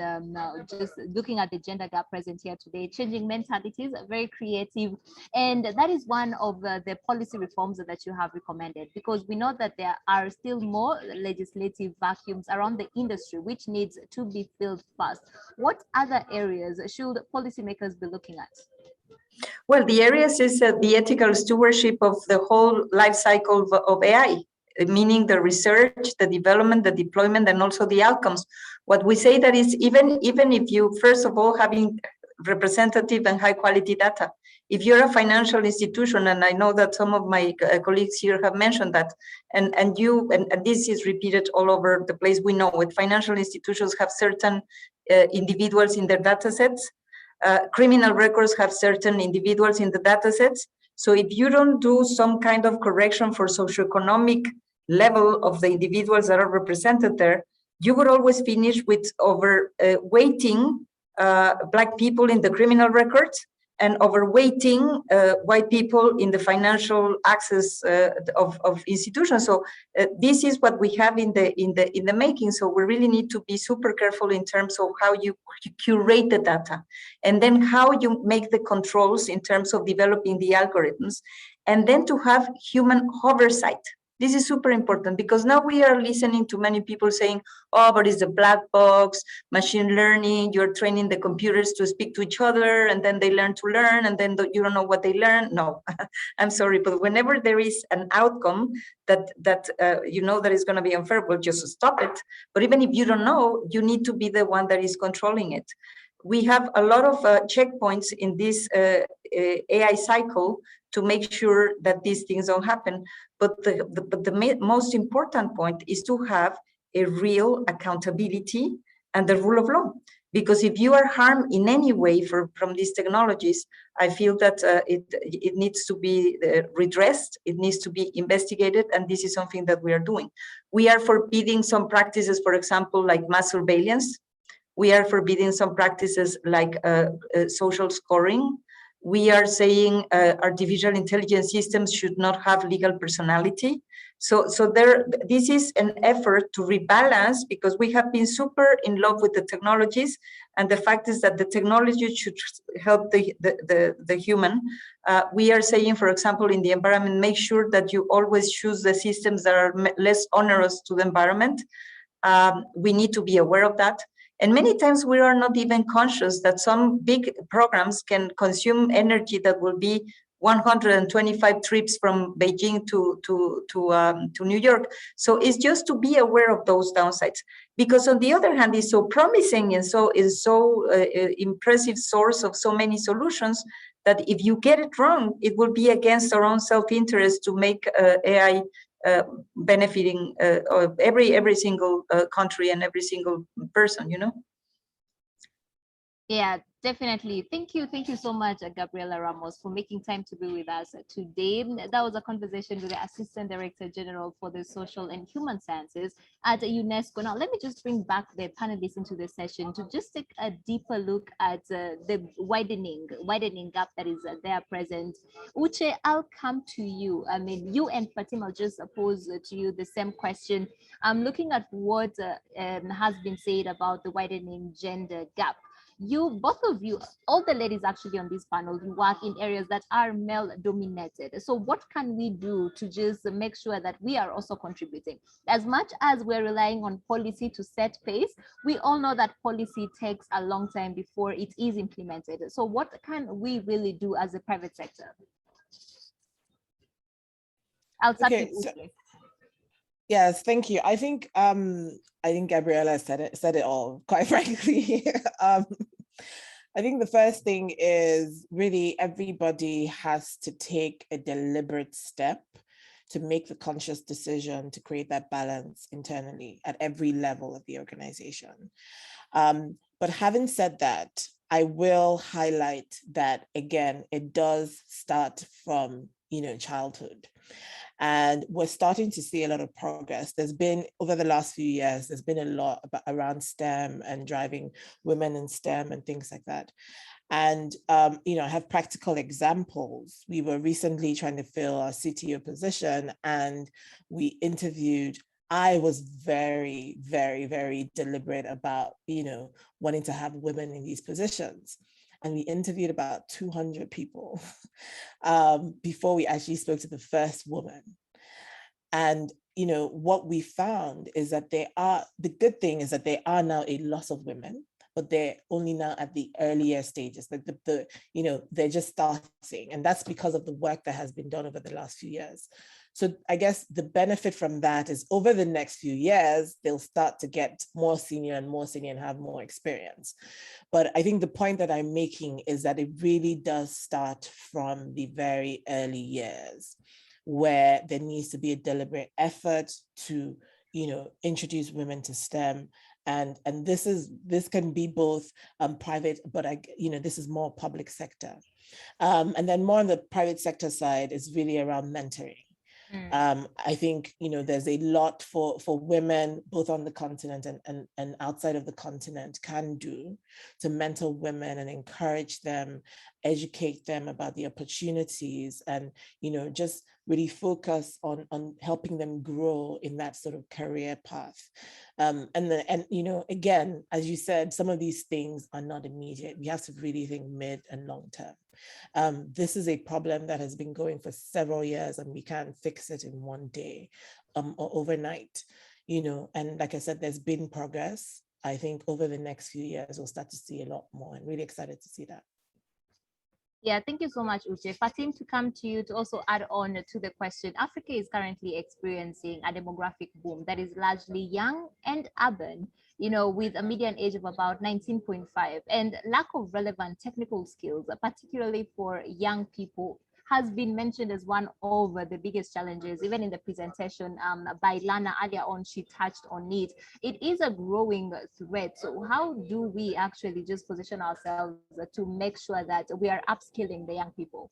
just looking at the gender gap present here today, changing mentalities, very creative. And that is one of the policy reforms that you have recommended, because we know that there are still more legislative vacuums around the industry, which needs to be filled fast. What other areas should policymakers be looking at? Well, the areas is the ethical stewardship of the whole life cycle of AI, meaning the research, the development, the deployment, and also the outcomes. What we say that is even if you, first of all, having representative and high quality data, if you're a financial institution, and I know that some of my colleagues here have mentioned that, and this is repeated all over the place, we know it, financial institutions have certain individuals in their data sets. Criminal records have certain individuals in the data sets. So if you don't do some kind of correction for socioeconomic level of the individuals that are represented there, you would always finish with overweighting Black people in the criminal records and overweighting white people in the financial access of institutions. So this is what we have in the making. So we really need to be super careful in terms of how you curate the data, and then how you make the controls in terms of developing the algorithms, and then to have human oversight. This is super important, because now we are listening to many people saying, oh, but it's a black box, machine learning, you're training the computers to speak to each other, and then they learn to learn, and then you don't know what they learn. No, I'm sorry, but whenever there is an outcome that you know that is going to be unfair, well, just stop it. But even if you don't know, you need to be the one that is controlling it. We have a lot of checkpoints in this AI cycle to make sure that these things don't happen. But the most important point is to have a real accountability and the rule of law. Because if you are harmed in any way from these technologies, I feel that it needs to be redressed, it needs to be investigated, and this is something that we are doing. We are forbidding some practices, for example, like mass surveillance. We are forbidding some practices like social scoring. We are saying artificial intelligence systems should not have legal personality. So this is an effort to rebalance, because we have been super in love with the technologies, and the fact is that the technology should help the human. We are saying, for example, in the environment, make sure that you always choose the systems that are less onerous to the environment. We need to be aware of that. And many times we are not even conscious that some big programs can consume energy that will be 125 trips from Beijing to New York. So it's just to be aware of those downsides. Because on the other hand, it's so promising and so impressive source of so many solutions that if you get it wrong, it will be against our own self-interest to make AI benefiting every single country and every single person, you know? Yeah, Definitely. Thank you. Thank you so much, Gabriela Ramos, for making time to be with us today. That was a conversation with the Assistant Director General for the Social and Human Sciences at UNESCO. Now, let me just bring back the panelists into the session to just take a deeper look at the widening gap that is there present. Uche, I'll come to you. I mean, you and Fatima just pose to you the same question. I'm looking at what has been said about the widening gender gap. You, both of you, all the ladies actually on this panel, you work in areas that are male dominated. So what can we do to just make sure that we are also contributing? As much as we're relying on policy to set pace, we all know that policy takes a long time before it is implemented. So what can we really do as a private sector? I'll start with Uche. Yes, thank you. I think Gabriela said it all, quite frankly. I think the first thing is really everybody has to take a deliberate step to make the conscious decision to create that balance internally at every level of the organization. But having said that, I will highlight that, again, it does start from, childhood. And we're starting to see a lot of progress. There's been, over the last few years, there's been a lot around STEM and driving women in STEM and things like that. And, I have practical examples. We were recently trying to fill our CTO position, and we interviewed. I was very, very, very deliberate about, wanting to have women in these positions. And we interviewed about 200 people before we actually spoke to the first woman. And, what we found is that the good thing is that there are now a lot of women, but they're only now at the earlier stages, like they're just starting. And that's because of the work that has been done over the last few years. So I guess the benefit from that is over the next few years, they'll start to get more senior and have more experience. But I think the point that I'm making is that it really does start from the very early years, where there needs to be a deliberate effort to, introduce women to STEM. And this can be both private, but this is more public sector. And then more on the private sector side is really around mentoring. I think, there's a lot for women, both on the continent and outside of the continent, can do to mentor women and encourage them, educate them about the opportunities, and, just really focus on helping them grow in that sort of career path. And again, as you said, some of these things are not immediate. We have to really think mid and long term. This is a problem that has been going for several years, and we can't fix it in one day or overnight, and like I said, there's been progress. I think over the next few years, we'll start to see a lot more. I'm really excited to see that. Yeah, thank you so much, Uche. Fatim, to come to you to also add on to the question. Africa is currently experiencing a demographic boom that is largely young and urban, with a median age of about 19.5, and lack of relevant technical skills, particularly for young people, has been mentioned as one of the biggest challenges. Even in the presentation by Lana earlier on, she touched on it. It is a growing threat. So how do we actually just position ourselves to make sure that we are upskilling the young people?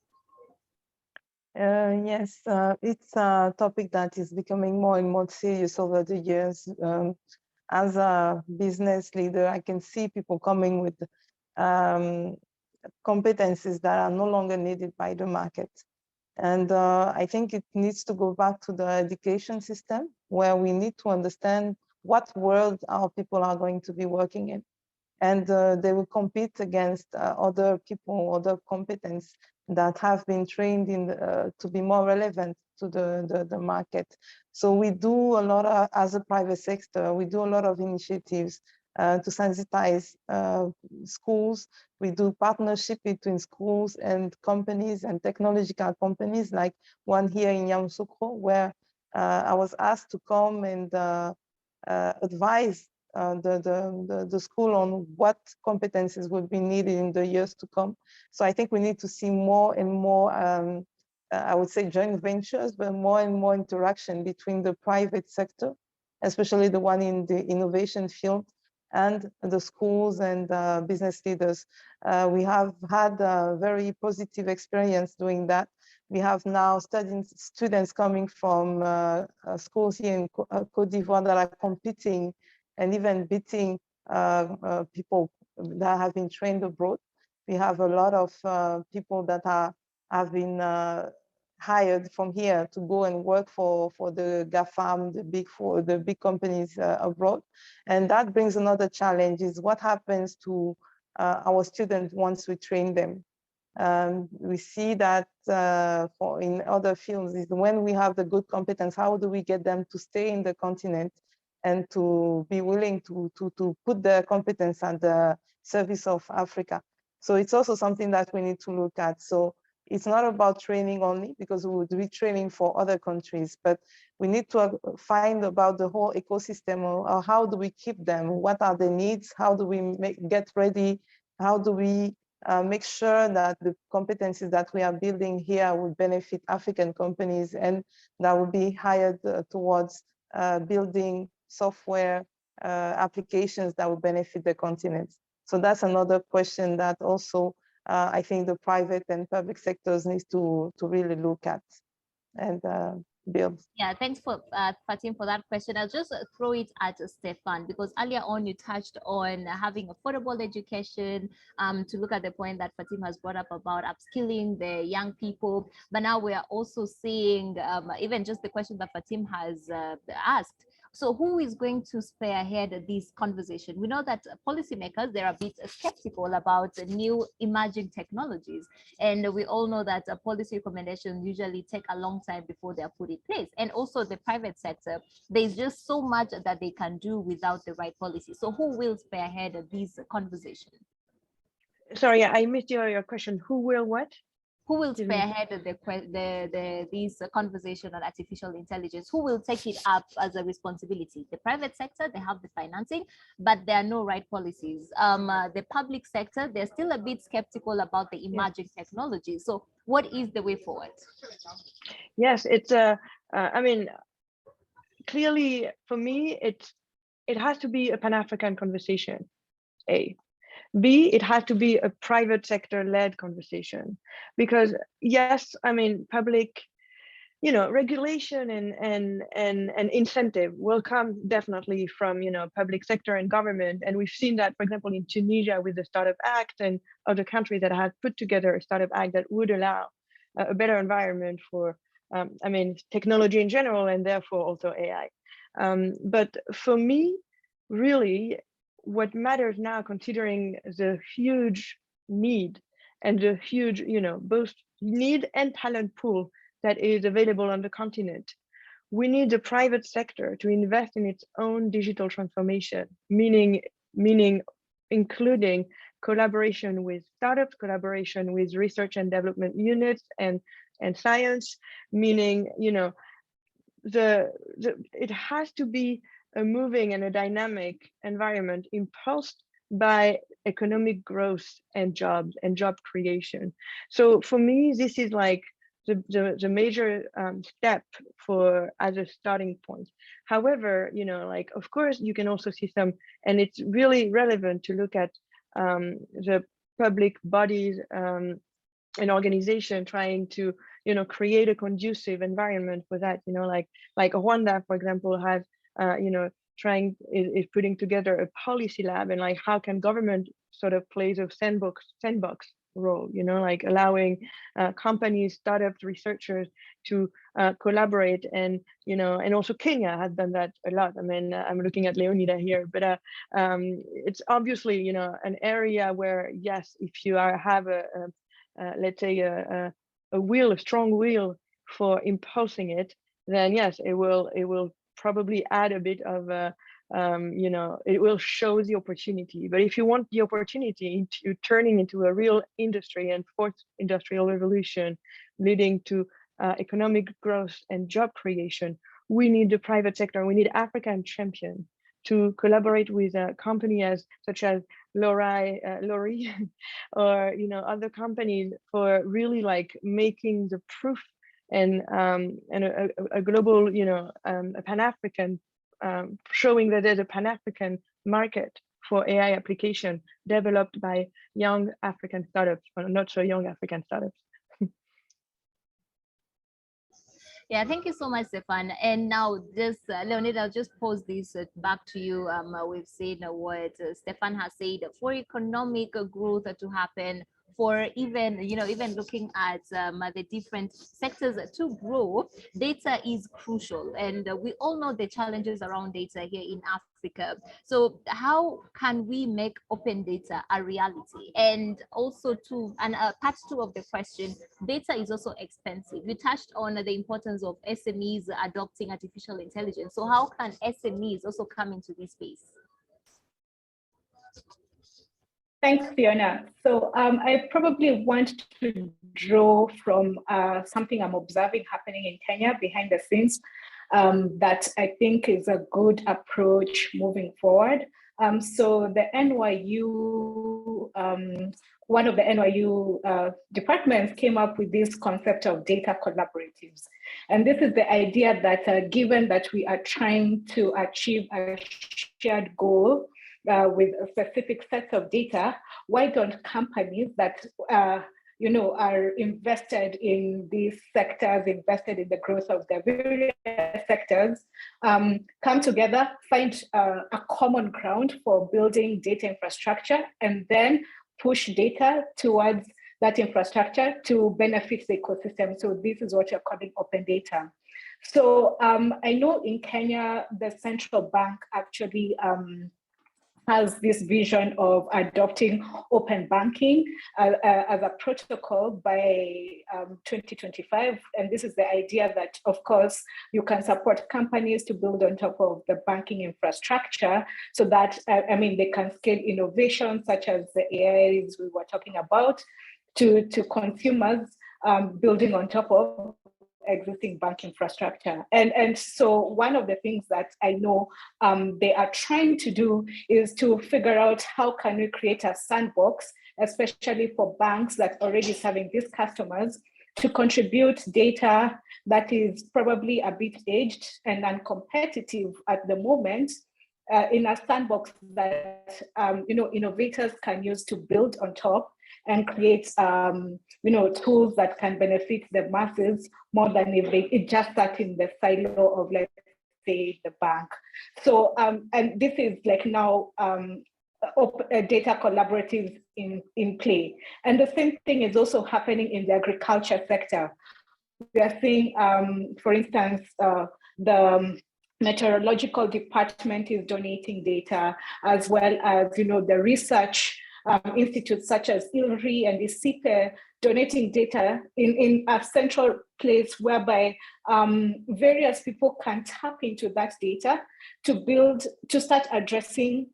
Yes, it's a topic that is becoming more and more serious over the years. As a business leader, I can see people coming with competencies that are no longer needed by the market. And I think it needs to go back to the education system, where we need to understand what world our people are going to be working in. And they will compete against other people, other competence that have been trained in to be more relevant to the market. So we do a lot of, as a private sector, we do a lot of initiatives to sensitize schools. We do partnership between schools and companies and technological companies, like one here in Yamoussoukro, where I was asked to come and advise the school on what competencies would be needed in the years to come. So I think we need to see more and more, I would say joint ventures, but more and more interaction between the private sector, especially the one in the innovation field, and the schools and business leaders. We have had a very positive experience doing that. We have now students coming from schools here in Côte d'Ivoire that are competing and even beating people that have been trained abroad. We have a lot of people that have been hired from here to go and work for the GAFAM, the big companies abroad. And that brings another challenge, is what happens to our students once we train them. We see that in other fields, is when we have the good competence, how do we get them to stay in the continent and to be willing to put their competence at the service of Africa? So it's also something that we need to look at. So it's not about training only, because we would be training for other countries, but we need to find about the whole ecosystem, or how do we keep them? What are the needs? How do we get ready? How do we make sure that the competencies that we are building here will benefit African companies, and that will be hired towards building software applications that will benefit the continent? So that's another question that also I think the private and public sectors needs to really look at and build. Yeah, thanks for Fatim for that question. I'll just throw it at Stefan, because earlier on you touched on having affordable education, to look at the point that Fatim has brought up about upskilling the young people. But now we are also seeing even just the question that Fatim has asked. So who is going to spearhead this conversation? We know that policymakers, they're a bit skeptical about new emerging technologies. And we all know that policy recommendations usually take a long time before they're put in place. And also the private sector, there's just so much that they can do without the right policy. So who will spearhead these conversations? Sorry, I missed your question. Who will what? Who will spearhead this conversation on artificial intelligence? Who will take it up as a responsibility? The private sector, they have the financing, but there are no right policies. The public sector, they're still a bit skeptical about the emerging technologies. So what is the way forward? Yes, it's I mean, clearly for me, it has to be a Pan-African conversation, A. B, it has to be a private sector led conversation, because yes, I mean, public, regulation and incentive will come definitely from, public sector and government. And we've seen that, for example, in Tunisia with the Startup Act, and other countries that have put together a Startup Act that would allow a better environment for, I mean, technology in general, and therefore also AI. But for me, really, what matters now, considering the huge need and the huge, both need and talent pool that is available on the continent, we need the private sector to invest in its own digital transformation, meaning including collaboration with startups, collaboration with research and development units and science, meaning, it has to be a moving and a dynamic environment impulsed by economic growth and jobs and job creation. So for me, this is like the major step as a starting point. However, like, of course, you can also see some, and it's really relevant to look at the public bodies and organization trying to, create a conducive environment for that. Like Rwanda, for example, has is putting together a policy lab, and like how can government sort of plays a sandbox role, like allowing companies, startups, researchers to collaborate, and and also Kenya has done that a lot. I mean, I'm looking at Leonida here, but it's obviously an area where, yes, if you have let's say a strong will for impulsing it, then yes, it will probably add a bit of it will show the opportunity. But if you want the opportunity into turning into a real industry and fourth industrial revolution leading to economic growth and job creation, we need the private sector. We need African champions to collaborate with companies such as Lori or other companies for really like making the proof and a global, a Pan-African, showing that there's a Pan-African market for AI application developed by young African startups, or not so young African startups. Yeah, thank you so much, Stefan. And now, just Leonid, I'll just pose this back to you. We've seen what Stefan has said for economic growth to happen, for even even looking at the different sectors to grow. Data is crucial, and we all know the challenges around data here in Africa. So how can we make open data a reality? And also part two of the question, data is also expensive. You touched on the importance of SMEs adopting artificial intelligence. So how can SMEs also come into this space? Thanks, Fiona. So I probably want to draw from something I'm observing happening in Kenya behind the scenes that I think is a good approach moving forward. So the NYU, one of the NYU departments came up with this concept of data collaboratives. And this is the idea that given that we are trying to achieve a shared goal with a specific set of data, why don't companies that are invested in these sectors, invested in the growth of the various sectors, come together, find a common ground for building data infrastructure, and then push data towards that infrastructure to benefit the ecosystem. So this is what you're calling open data. So I know in Kenya, the central bank actually has this vision of adopting open banking as a protocol by 2025. And this is the idea that, of course, you can support companies to build on top of the banking infrastructure so that, they can scale innovation such as the AIs we were talking about to consumers building on top of existing bank infrastructure. And so one of the things that I know they are trying to do is to figure out how can we create a sandbox, especially for banks that already serving these customers, to contribute data that is probably a bit aged and uncompetitive at the moment in a sandbox that innovators can use to build on top and create tools that can benefit the masses more than if it just sat in the silo of, let's say, the bank. So and this is like now data collaboratives in play. And the same thing is also happening in the agriculture sector. We are seeing, for instance, the meteorological department is donating data, as well as the research institutes such as ILRI and ISIPE donating data in a central place whereby various people can tap into that data to start addressing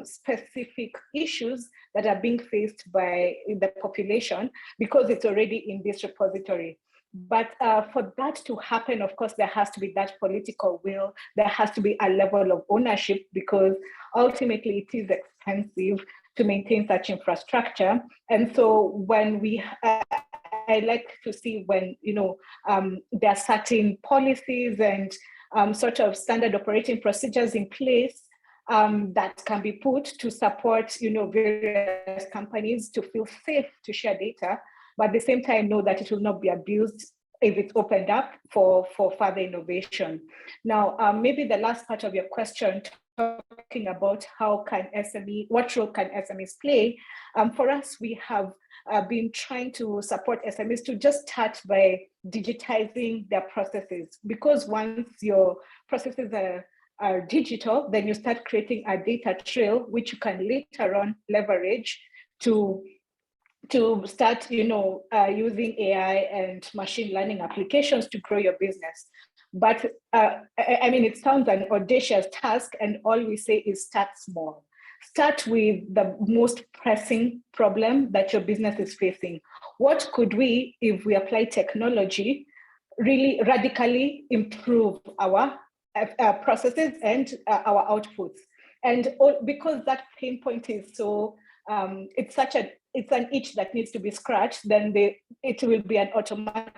specific issues that are being faced by the population because it's already in this repository. But for that to happen, of course, there has to be that political will. There has to be a level of ownership because ultimately it is expensive to maintain such infrastructure. And so when I like to see when, there are certain policies and sort of standard operating procedures in place that can be put to support, various companies to feel safe to share data, but at the same time know that it will not be abused if it's opened up for further innovation. Now, maybe the last part of your question, talking about what role can SMEs play? For us, we have been trying to support SMEs to just start by digitizing their processes, because once your processes are digital, then you start creating a data trail, which you can later on leverage to start, using AI and machine learning applications to grow your business. But it sounds an audacious task, and all we say is start small. Start with the most pressing problem that your business is facing. What could we, if we apply technology, really radically improve our processes and our outputs? And because that pain point is so, it's an itch that needs to be scratched, then it will be an automatic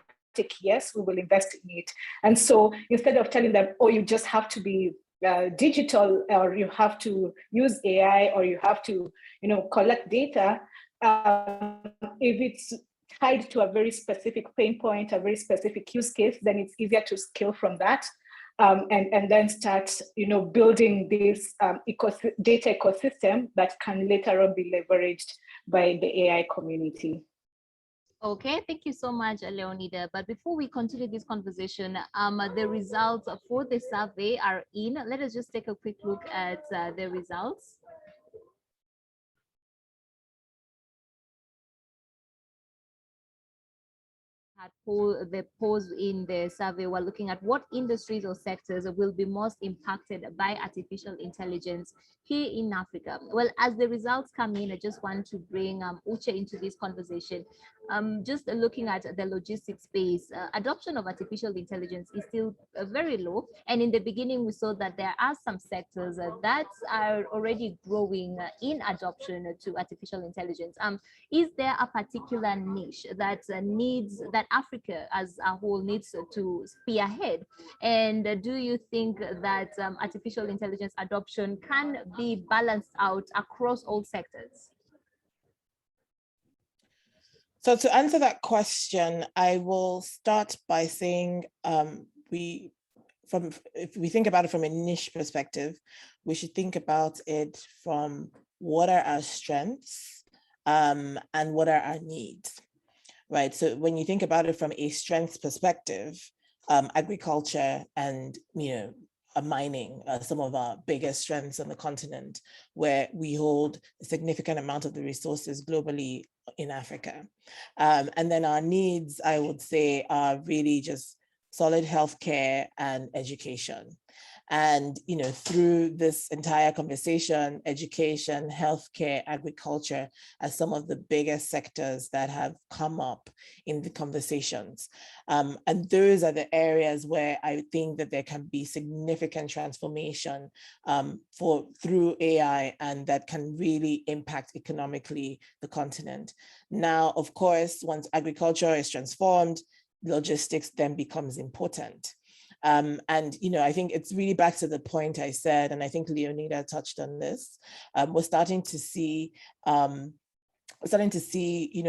yes, we will invest in it. And so instead of telling them, oh, you just have to be digital, or you have to use AI, or you have to, collect data, if it's tied to a very specific pain point, a very specific use case, then it's easier to scale from that, and then start, building this data ecosystem that can later on be leveraged by the AI community. Okay, thank you so much, Leonida. But before we continue this conversation, the results for the survey are in. Let us just take a quick look at the results. The polls in the survey were looking at what industries or sectors will be most impacted by artificial intelligence here in Africa. Well, as the results come in, I just want to bring Uche into this conversation. Just looking at the logistics space, adoption of artificial intelligence is still very low. And in the beginning, we saw that there are some sectors that are already growing in adoption to artificial intelligence. Is there a particular niche that that Africa as a whole needs to spearhead? And do you think that artificial intelligence adoption can be balanced out across all sectors? So to answer that question, I will start by saying if we think about it from a niche perspective, we should think about it from what are our strengths and what are our needs, right? So when you think about it from a strengths perspective, agriculture and mining are some of our biggest strengths on the continent, where we hold a significant amount of the resources globally in Africa. And then our needs, I would say, are really just solid healthcare and education. And through this entire conversation, education, healthcare, agriculture are some of the biggest sectors that have come up in the conversations. And those are the areas where I think that there can be significant transformation through AI, and that can really impact economically the continent. Now, of course, once agriculture is transformed, logistics then becomes important. And I think it's really back to the point I said, and I think Leonida touched on this. We're starting to see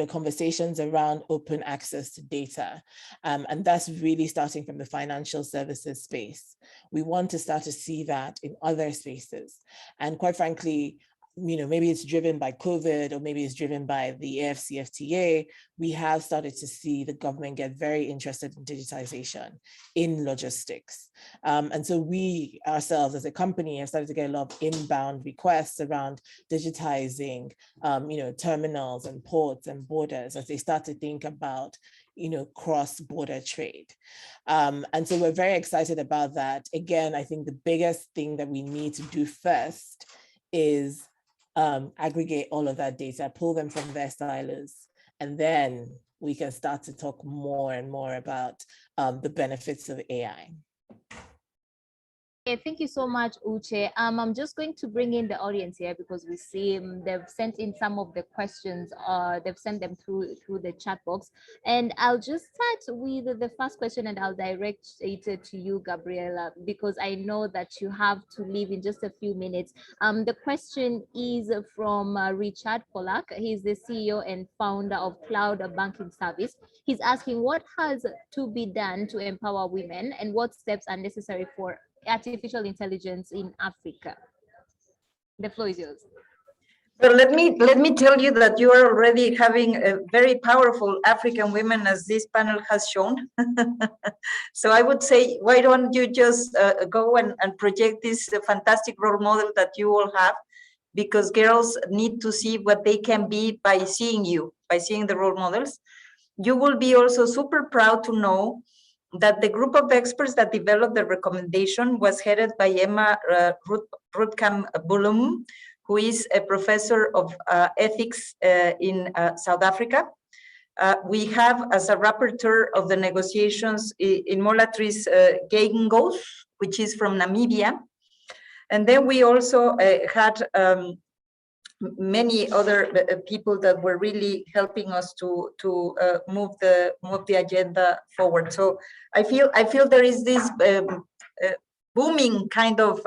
conversations around open access to data, and that's really starting from the financial services space. We want to start to see that in other spaces, and quite frankly, maybe it's driven by COVID, or maybe it's driven by the AFCFTA, we have started to see the government get very interested in digitization in logistics. And so we ourselves as a company have started to get a lot of inbound requests around digitizing, terminals and ports and borders as they start to think about cross-border trade. And so we're very excited about that. Again, I think the biggest thing that we need to do first is aggregate all of that data, pull them from their silos, and then we can start to talk more and more about the benefits of AI. Okay, thank you so much, Uche. I'm just going to bring in the audience here because we see they've sent in some of the questions. They've sent them through the chat box, and I'll just start with the first question, and I'll direct it to you, Gabriela, because I know that you have to leave in just a few minutes. The question is from Richard Polak. He's the CEO and founder of Cloud Banking Service. He's asking what has to be done to empower women, and what steps are necessary for artificial intelligence in Africa. The floor is yours. Well, let me tell you that you are already having a very powerful African women, as this panel has shown. So I would say, why don't you just go and project this fantastic role model that you all have, because girls need to see what they can be by seeing you, by seeing the role models. You will be also super proud to know that the group of experts that developed the recommendation was headed by Emma Roodkamp-Boelem, who is a professor of ethics in South Africa. We have as a rapporteur of the negotiations in Molatrice Geigengoes, which is from Namibia. And then we also had many other people that were really helping us to move the agenda forward. So I feel there is this booming kind of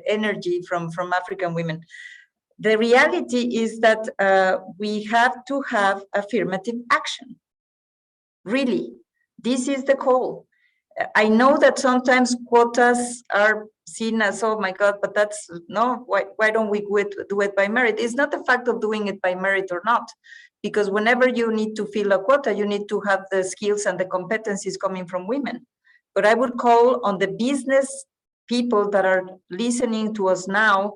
energy from African women. The reality is that we have to have affirmative action. Really, this is the call. I know that sometimes quotas are seen as, oh my God, but that's no, why don't we do it by merit? It's not the fact of doing it by merit or not, because whenever you need to fill a quota, you need to have the skills and the competencies coming from women. But I would call on the business people that are listening to us now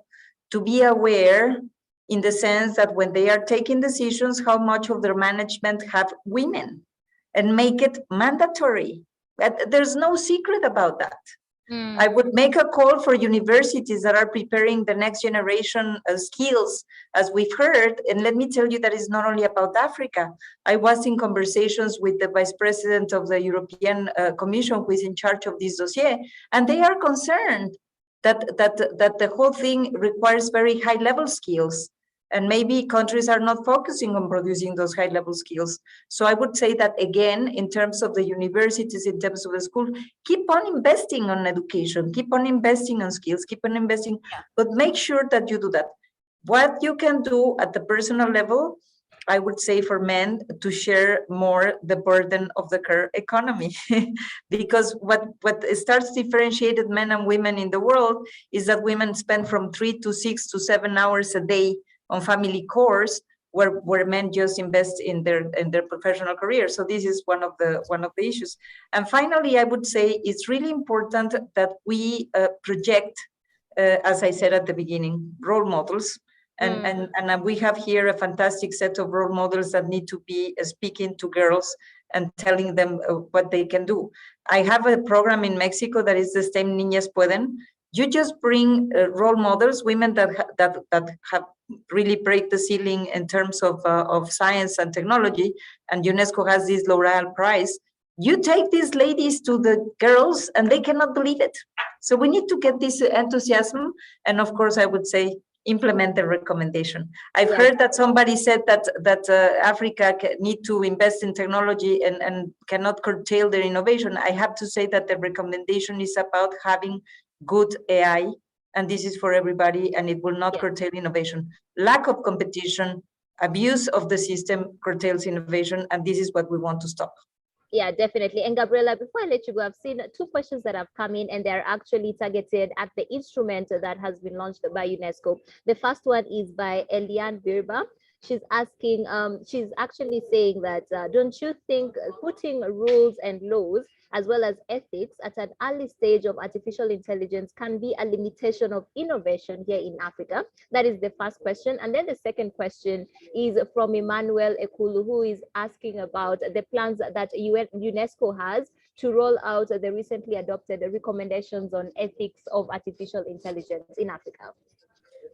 to be aware, in the sense that when they are taking decisions, how much of their management have women, and make it mandatory. But there's no secret about that. I would make a call for universities that are preparing the next generation skills, as we've heard. And let me tell you that it's not only about Africa. I was in conversations with the Vice President of the European Commission, who is in charge of this dossier, and they are concerned that the whole thing requires very high-level skills. And maybe countries are not focusing on producing those high-level skills. So I would say that, again, in terms of the universities, in terms of the school, keep on investing on education, keep on investing on skills, keep on investing, but make sure that you do that. What you can do at the personal level, I would say for men, to share more the burden of the care economy. Because what starts differentiated men and women in the world is that women spend from 3 to 6 to 7 hours a day on family chores, where men just invest in their professional career. So this is one of the issues. And finally, I would say it's really important that we project, as I said at the beginning, role models. And we have here a fantastic set of role models that need to be speaking to girls and telling them what they can do. I have a program in Mexico that is the STEM Niñas Pueden. You just bring role models, women that have really break the ceiling in terms of science and technology, and UNESCO has this L'Oréal Prize. You take these ladies to the girls and they cannot believe it. So we need to get this enthusiasm, and of course I would say implement the recommendation. I've heard that somebody said that Africa need to invest in technology and cannot curtail their innovation. I have to say that the recommendation is about having good AI, and this is for everybody, and it will not curtail innovation. Lack of competition, abuse of the system curtails innovation, and this is what we want to stop. Yeah, definitely. And Gabriela, before I let you go, I've seen 2 questions that have come in, and they're actually targeted at the instrument that has been launched by UNESCO. The first one is by Eliane Birba. She's asking, she's actually saying that, don't you think putting rules and laws as well as ethics at an early stage of artificial intelligence can be a limitation of innovation here in Africa? That is the first question. And then the second question is from Emmanuel Ekulu, who is asking about the plans that UNESCO has to roll out the recently adopted recommendations on ethics of artificial intelligence in Africa.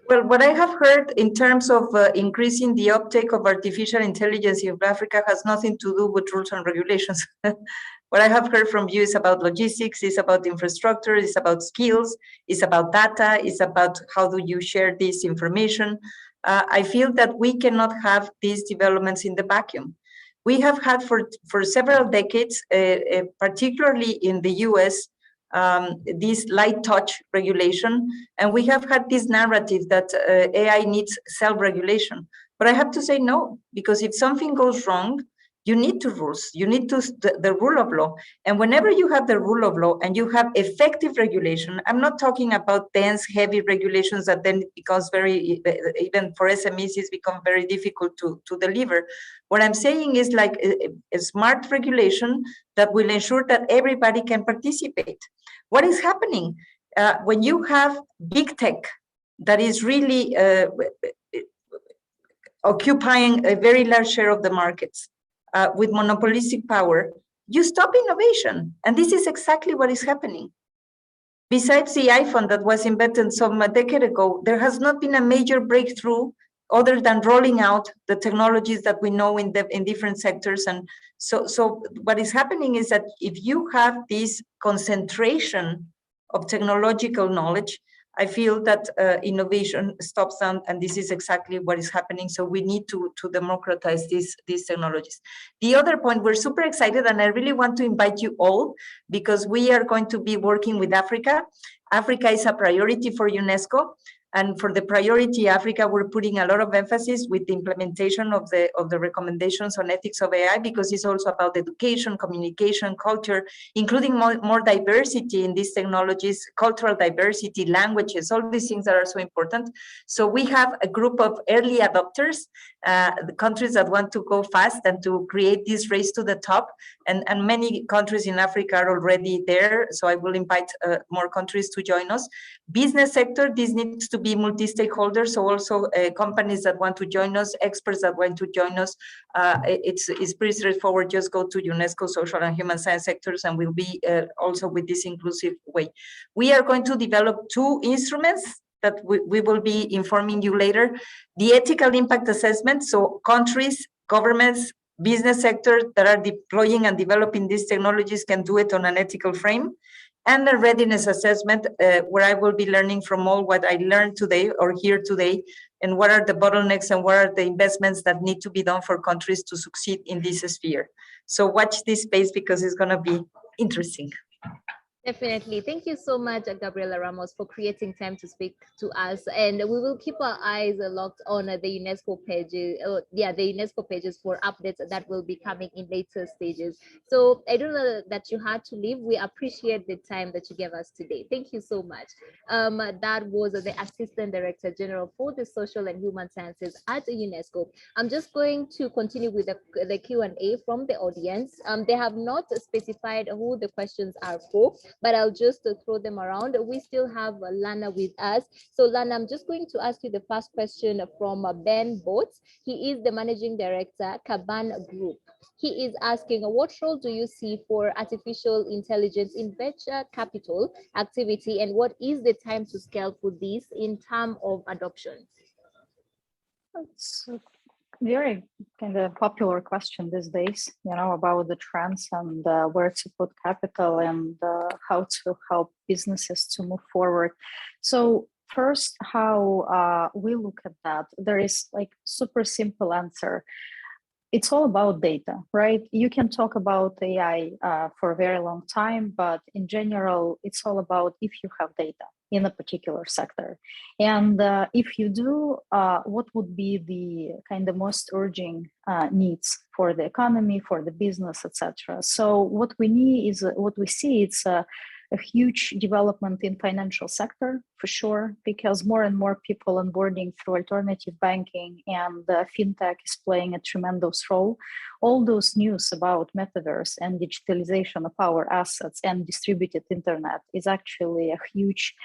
Well, what I have heard in terms of increasing the uptake of artificial intelligence in Africa has nothing to do with rules and regulations. What I have heard from you is about logistics, is about infrastructure, is about skills, is about data, is about how do you share this information. I feel that we cannot have these developments in the vacuum. We have had for several decades, particularly in the US, this light touch regulation, and we have had this narrative that AI needs self-regulation. But I have to say no, because if something goes wrong, you need to rules, you need to the rule of law. And whenever you have the rule of law and you have effective regulation, I'm not talking about dense, heavy regulations that then it becomes very, even for SMEs, it's become very difficult to deliver. What I'm saying is like a smart regulation that will ensure that everybody can participate. What is happening when you have big tech that is really occupying a very large share of the markets, with monopolistic power, you stop innovation. And this is exactly what is happening. Besides the iPhone that was invented some decade ago, there has not been a major breakthrough other than rolling out the technologies that we know in different sectors. And so what is happening is that if you have this concentration of technological knowledge, I feel that innovation stops down, and this is exactly what is happening. So we need to democratize these technologies. The other point, we're super excited, and I really want to invite you all, because we are going to be working with Africa. Africa is a priority for UNESCO. And for the priority Africa, we're putting a lot of emphasis with the implementation of the recommendations on ethics of AI, because it's also about education, communication, culture, including more diversity in these technologies, cultural diversity, languages, all these things that are so important. So we have a group of early adopters, the countries that want to go fast and to create this race to the top. And many countries in Africa are already there. So I will invite more countries to join us. Business sector, this needs to be multi-stakeholders, so also companies that want to join us, experts that want to join us. It's pretty straightforward. Just go to UNESCO social and human science sectors, and we'll be also with this inclusive way. We are going to develop 2 instruments that we will be informing you later. The ethical impact assessment, so countries, governments, business sector that are deploying and developing these technologies can do it on an ethical frame. And a readiness assessment, where I will be learning from all what I learned today or here today, and what are the bottlenecks and what are the investments that need to be done for countries to succeed in this sphere. So watch this space, because it's going to be interesting. Definitely. Thank you so much, Gabriela Ramos, for creating time to speak to us. And we will keep our eyes locked on the UNESCO pages, the UNESCO pages for updates that will be coming in later stages. So I don't know that you had to leave. We appreciate the time that you gave us today. Thank you so much. That was the Assistant Director General for the Social and Human Sciences at UNESCO. I'm just going to continue with the Q&A from the audience. They have not specified who the questions are for, but I'll just throw them around. We still have Lana with us. So Lana, I'm just going to ask you the first question from Ben Boats. He is the Managing Director, Kaban Group. He is asking, what role do you see for artificial intelligence in venture capital activity, and what is the time to scale for this in terms of adoption? It's a very kind of popular question these days, about the trends and where to put capital and how to help businesses to move forward. So first, how we look at that, there is like super simple answer. It's all about data, right? You can talk about AI for a very long time, but in general, it's all about if you have data in a particular sector. And if you do, what would be the kind of most urgent needs for the economy, for the business, etc. So what we need is, what we see, it's a huge development in financial sector, for sure, because more and more people onboarding through alternative banking, and fintech is playing a tremendous role. All those news about metaverse and digitalization of our assets and distributed internet is actually a huge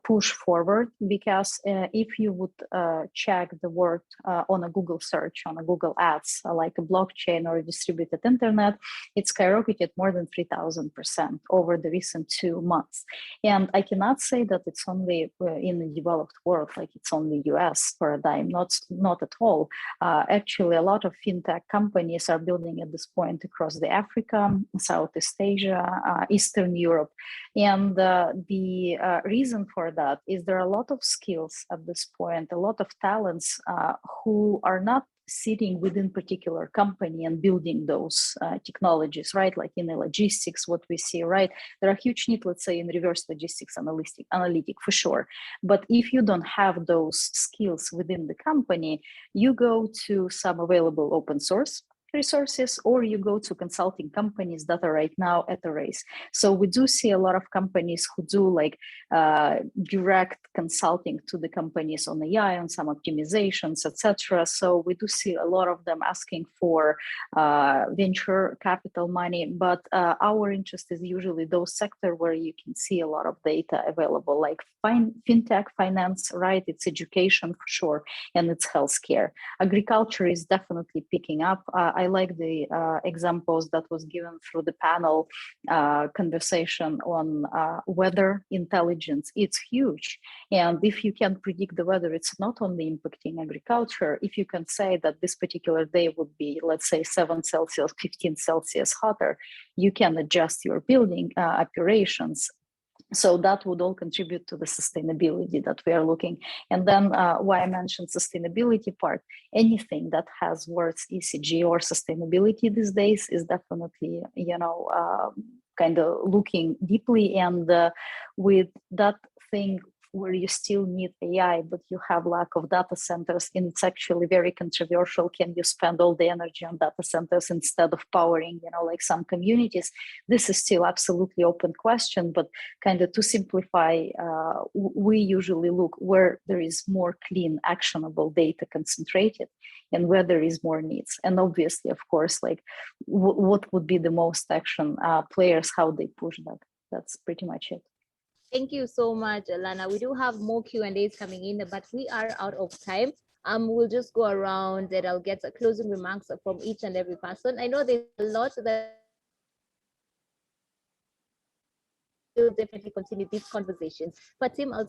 push forward, because if you would check the word on a Google search, on a Google ads, like a blockchain or a distributed internet, it's skyrocketed more than 3,000% over the recent 2 months. And I cannot say that it's only in the developed world, like it's only US paradigm, not at all. Actually, a lot of fintech companies are building at this point across the Africa, Southeast Asia, Eastern Europe. And the reason for that is there are a lot of skills at this point, a lot of talents who are not sitting within particular company and building those technologies, right? Like in the logistics, what we see, right? There are huge need, let's say, in reverse logistics analytic for sure. But if you don't have those skills within the company, you go to some available open source resources, or you go to consulting companies that are right now at the race. So we do see a lot of companies who do like direct consulting to the companies on AI, on some optimizations, etc. So we do see a lot of them asking for venture capital money, but our interest is usually those sectors where you can see a lot of data available, like fintech, finance, right? It's education for sure, and it's healthcare. Agriculture is definitely picking up. I like the examples that was given through the panel conversation on weather intelligence. It's huge. And if you can predict the weather, it's not only impacting agriculture. If you can say that this particular day would be, let's say, 7 Celsius, 15 Celsius hotter, you can adjust your building operations. So that would all contribute to the sustainability that we are looking. And then why I mentioned sustainability part, anything that has words ESG or sustainability these days is definitely, kind of looking deeply, and with that thing where you still need AI, but you have lack of data centers, and it's actually very controversial. Can you spend all the energy on data centers instead of powering, like some communities? This is still absolutely open question, but kind of to simplify, we usually look where there is more clean, actionable data concentrated, and where there is more needs. And obviously, of course, like what would be the most action players, how they push that. That's pretty much it. Thank you so much, Lana. We do have more Q&As coming in, but we are out of time. We'll just go around and I'll get closing remarks from each and every person. I know there's a lot that we'll definitely continue these conversations. But Tim, I'll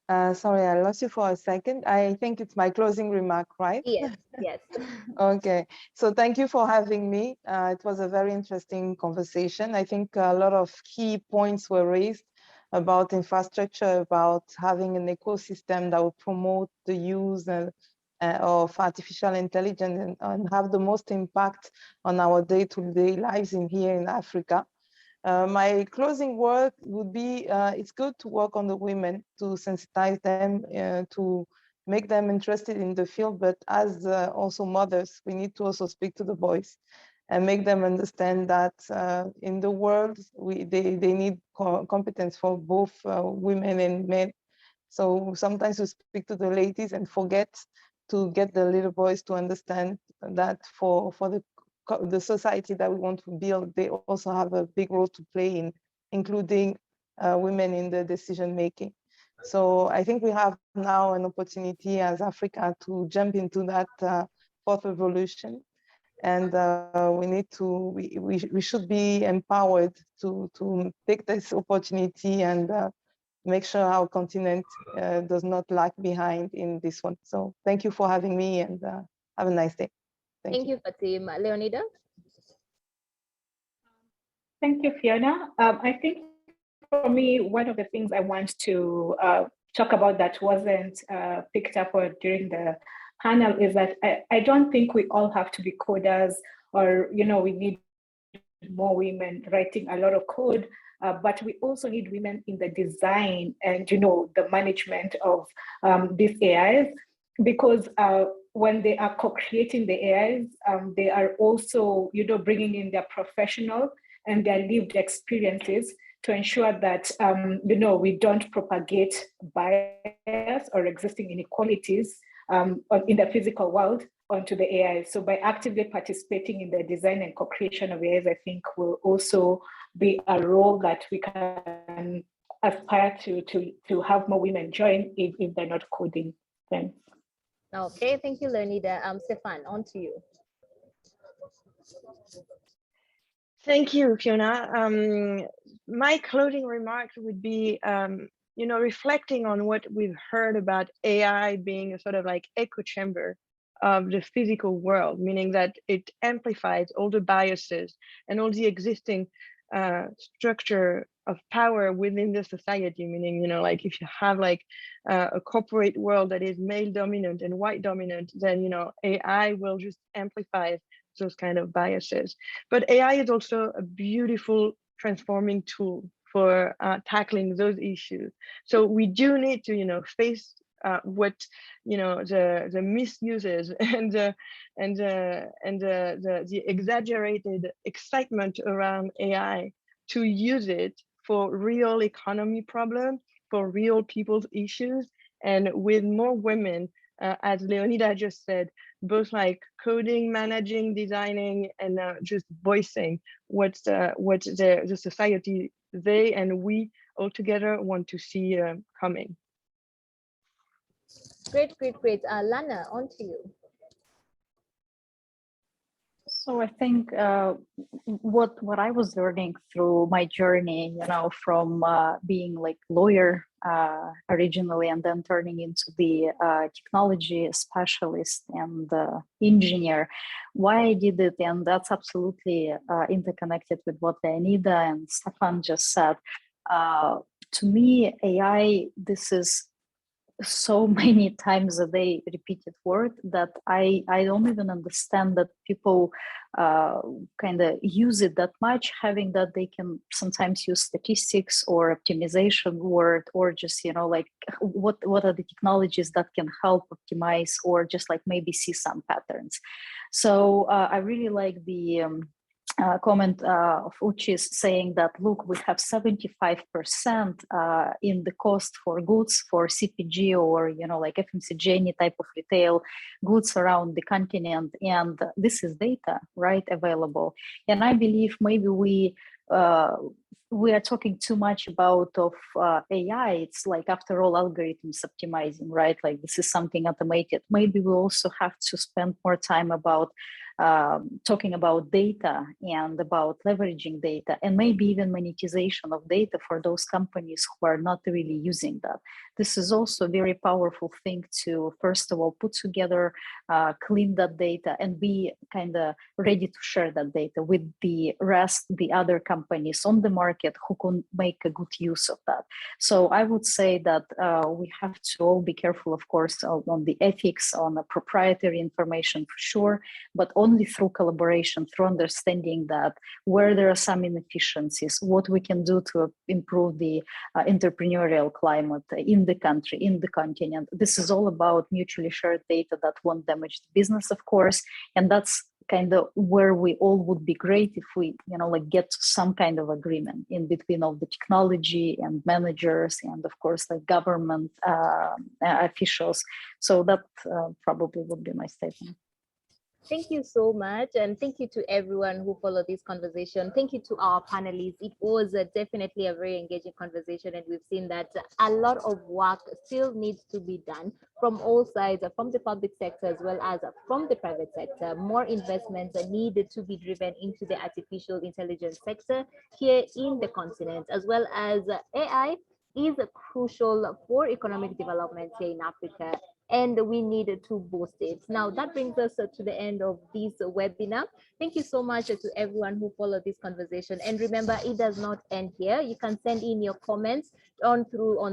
Sorry, I lost you for a second. I think it's my closing remark, right? Yes, yes. Okay, so thank you for having me. It was a very interesting conversation. I think a lot of key points were raised about infrastructure, about having an ecosystem that will promote the use of artificial intelligence and have the most impact on our day-to-day lives here in Africa. My closing word would be, it's good to work on the women, to sensitize them, to make them interested in the field, but as also mothers, we need to also speak to the boys and make them understand that in the world, they need competence for both women and men. So sometimes we speak to the ladies and forget to get the little boys to understand that for the society that we want to build, they also have a big role to play in, including women in the decision making. So I think we have now an opportunity as Africa to jump into that fourth revolution, and we should be empowered to take this opportunity and make sure our continent does not lag behind in this one. So thank you for having me, and have a nice day. Thank you, Fatim. Leonida? Thank you, Fiona. I think for me, one of the things I want to talk about that wasn't picked up during the panel is that I don't think we all have to be coders, or we need more women writing a lot of code, but we also need women in the design and the management of these AIs, because when they are co-creating the AIs, they are also bringing in their professional and their lived experiences to ensure that we don't propagate bias or existing inequalities in the physical world onto the AI. So by actively participating in the design and co-creation of AIs, I think will also be a role that we can aspire to have more women join if they're not coding. Thanks. Okay, thank you, Leonida. Stefan, on to you. Thank you, Fiona. My closing remarks would be, reflecting on what we've heard about AI being a sort of like echo chamber of the physical world, meaning that it amplifies all the biases and all the existing structure of power within the society, meaning, like if you have like a corporate world that is male dominant and white dominant, then, AI will just amplify those kind of biases. But AI is also a beautiful transforming tool for tackling those issues. So we do need to, face what the misuses and the exaggerated excitement around AI, to use it for real economy problems, for real people's issues, and with more women, as Leonida just said, both like coding, managing, designing, and just voicing what the society they and we all together want to see coming. Great. Lana, on to you. So I think what I was learning through my journey, from being like lawyer originally, and then turning into the technology specialist and engineer, why I did it, and that's absolutely interconnected with what Leonida and Stefan just said. To me, AI, this is so many times a day repeated word that I don't even understand that people kind of use it that much, having that they can sometimes use statistics or optimization word, or just, you know, like what are the technologies that can help optimize, or just like maybe see some patterns. So I really like the comment of Uchi saying that, look, we have 75% in the cost for goods for CPG, or, you know, like FMCG, any type of retail goods around the continent. And this is data, right, available. And I believe maybe we are talking too much about AI. It's like, after all, algorithms optimizing, right? Like, this is something automated. Maybe we also have to spend more time about talking about data and about leveraging data, and maybe even monetization of data for those companies who are not really using that. This is also a very powerful thing to, first of all, put together, clean that data, and be kind of ready to share that data with the rest, the other companies on the market who can make a good use of that. So I would say that we have to all be careful, of course, on the ethics, on the proprietary information for sure, but only through collaboration, through understanding that where there are some inefficiencies, what we can do to improve the entrepreneurial climate in the country, in the continent. This is all about mutually shared data that won't damage the business, of course, and that's kind of where we all would be great if we, you know, like get some kind of agreement in between all the technology and managers and, of course, like government officials. So that probably would be my statement. Thank you so much. And thank you to everyone who followed this conversation. Thank you to our panelists. It was definitely a very engaging conversation. And we've seen that a lot of work still needs to be done from all sides, from the public sector as well as from the private sector. More investments are needed to be driven into the artificial intelligence sector here in the continent, as well as AI is crucial for economic development here in Africa, and we need to boost it. Now, that brings us to the end of this webinar. Thank you so much to everyone who followed this conversation. And remember, it does not end here. You can send in your comments on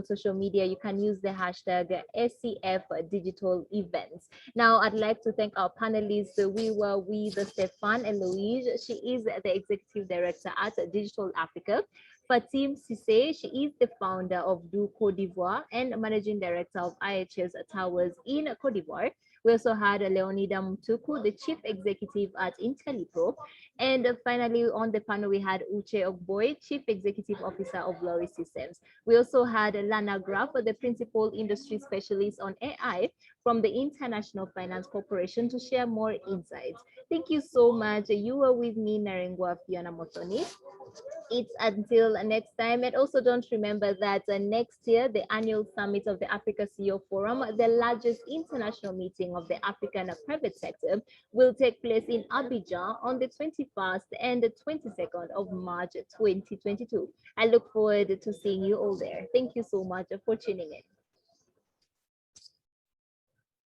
social media. You can use the hashtag SCF Digital Events. Now, I'd like to thank our panelists. We were with Stefan and Louise. She is the Executive Director at Digital Africa. Fatim Cisse, she is the founder of Do Côte d'Ivoire and Managing Director of IHS Towers in Côte d'Ivoire. We also had Leonida Mutuku, the Chief Executive at IntelliPro. And finally, on the panel, we had Uche Ogboy, Chief Executive Officer of Lorry Systems. We also had Lana Graf, the Principal Industry Specialist on AI from the International Finance Corporation, to share more insights. Thank you so much. You were with me, Narengwa Fiona Motoni. It's until next time. And also don't remember that next year, the annual summit of the Africa CEO Forum, the largest international meeting of the African private sector, will take place in Abidjan on the 21st and the 22nd of March 2022. I look forward to seeing you all there. Thank you so much for tuning in.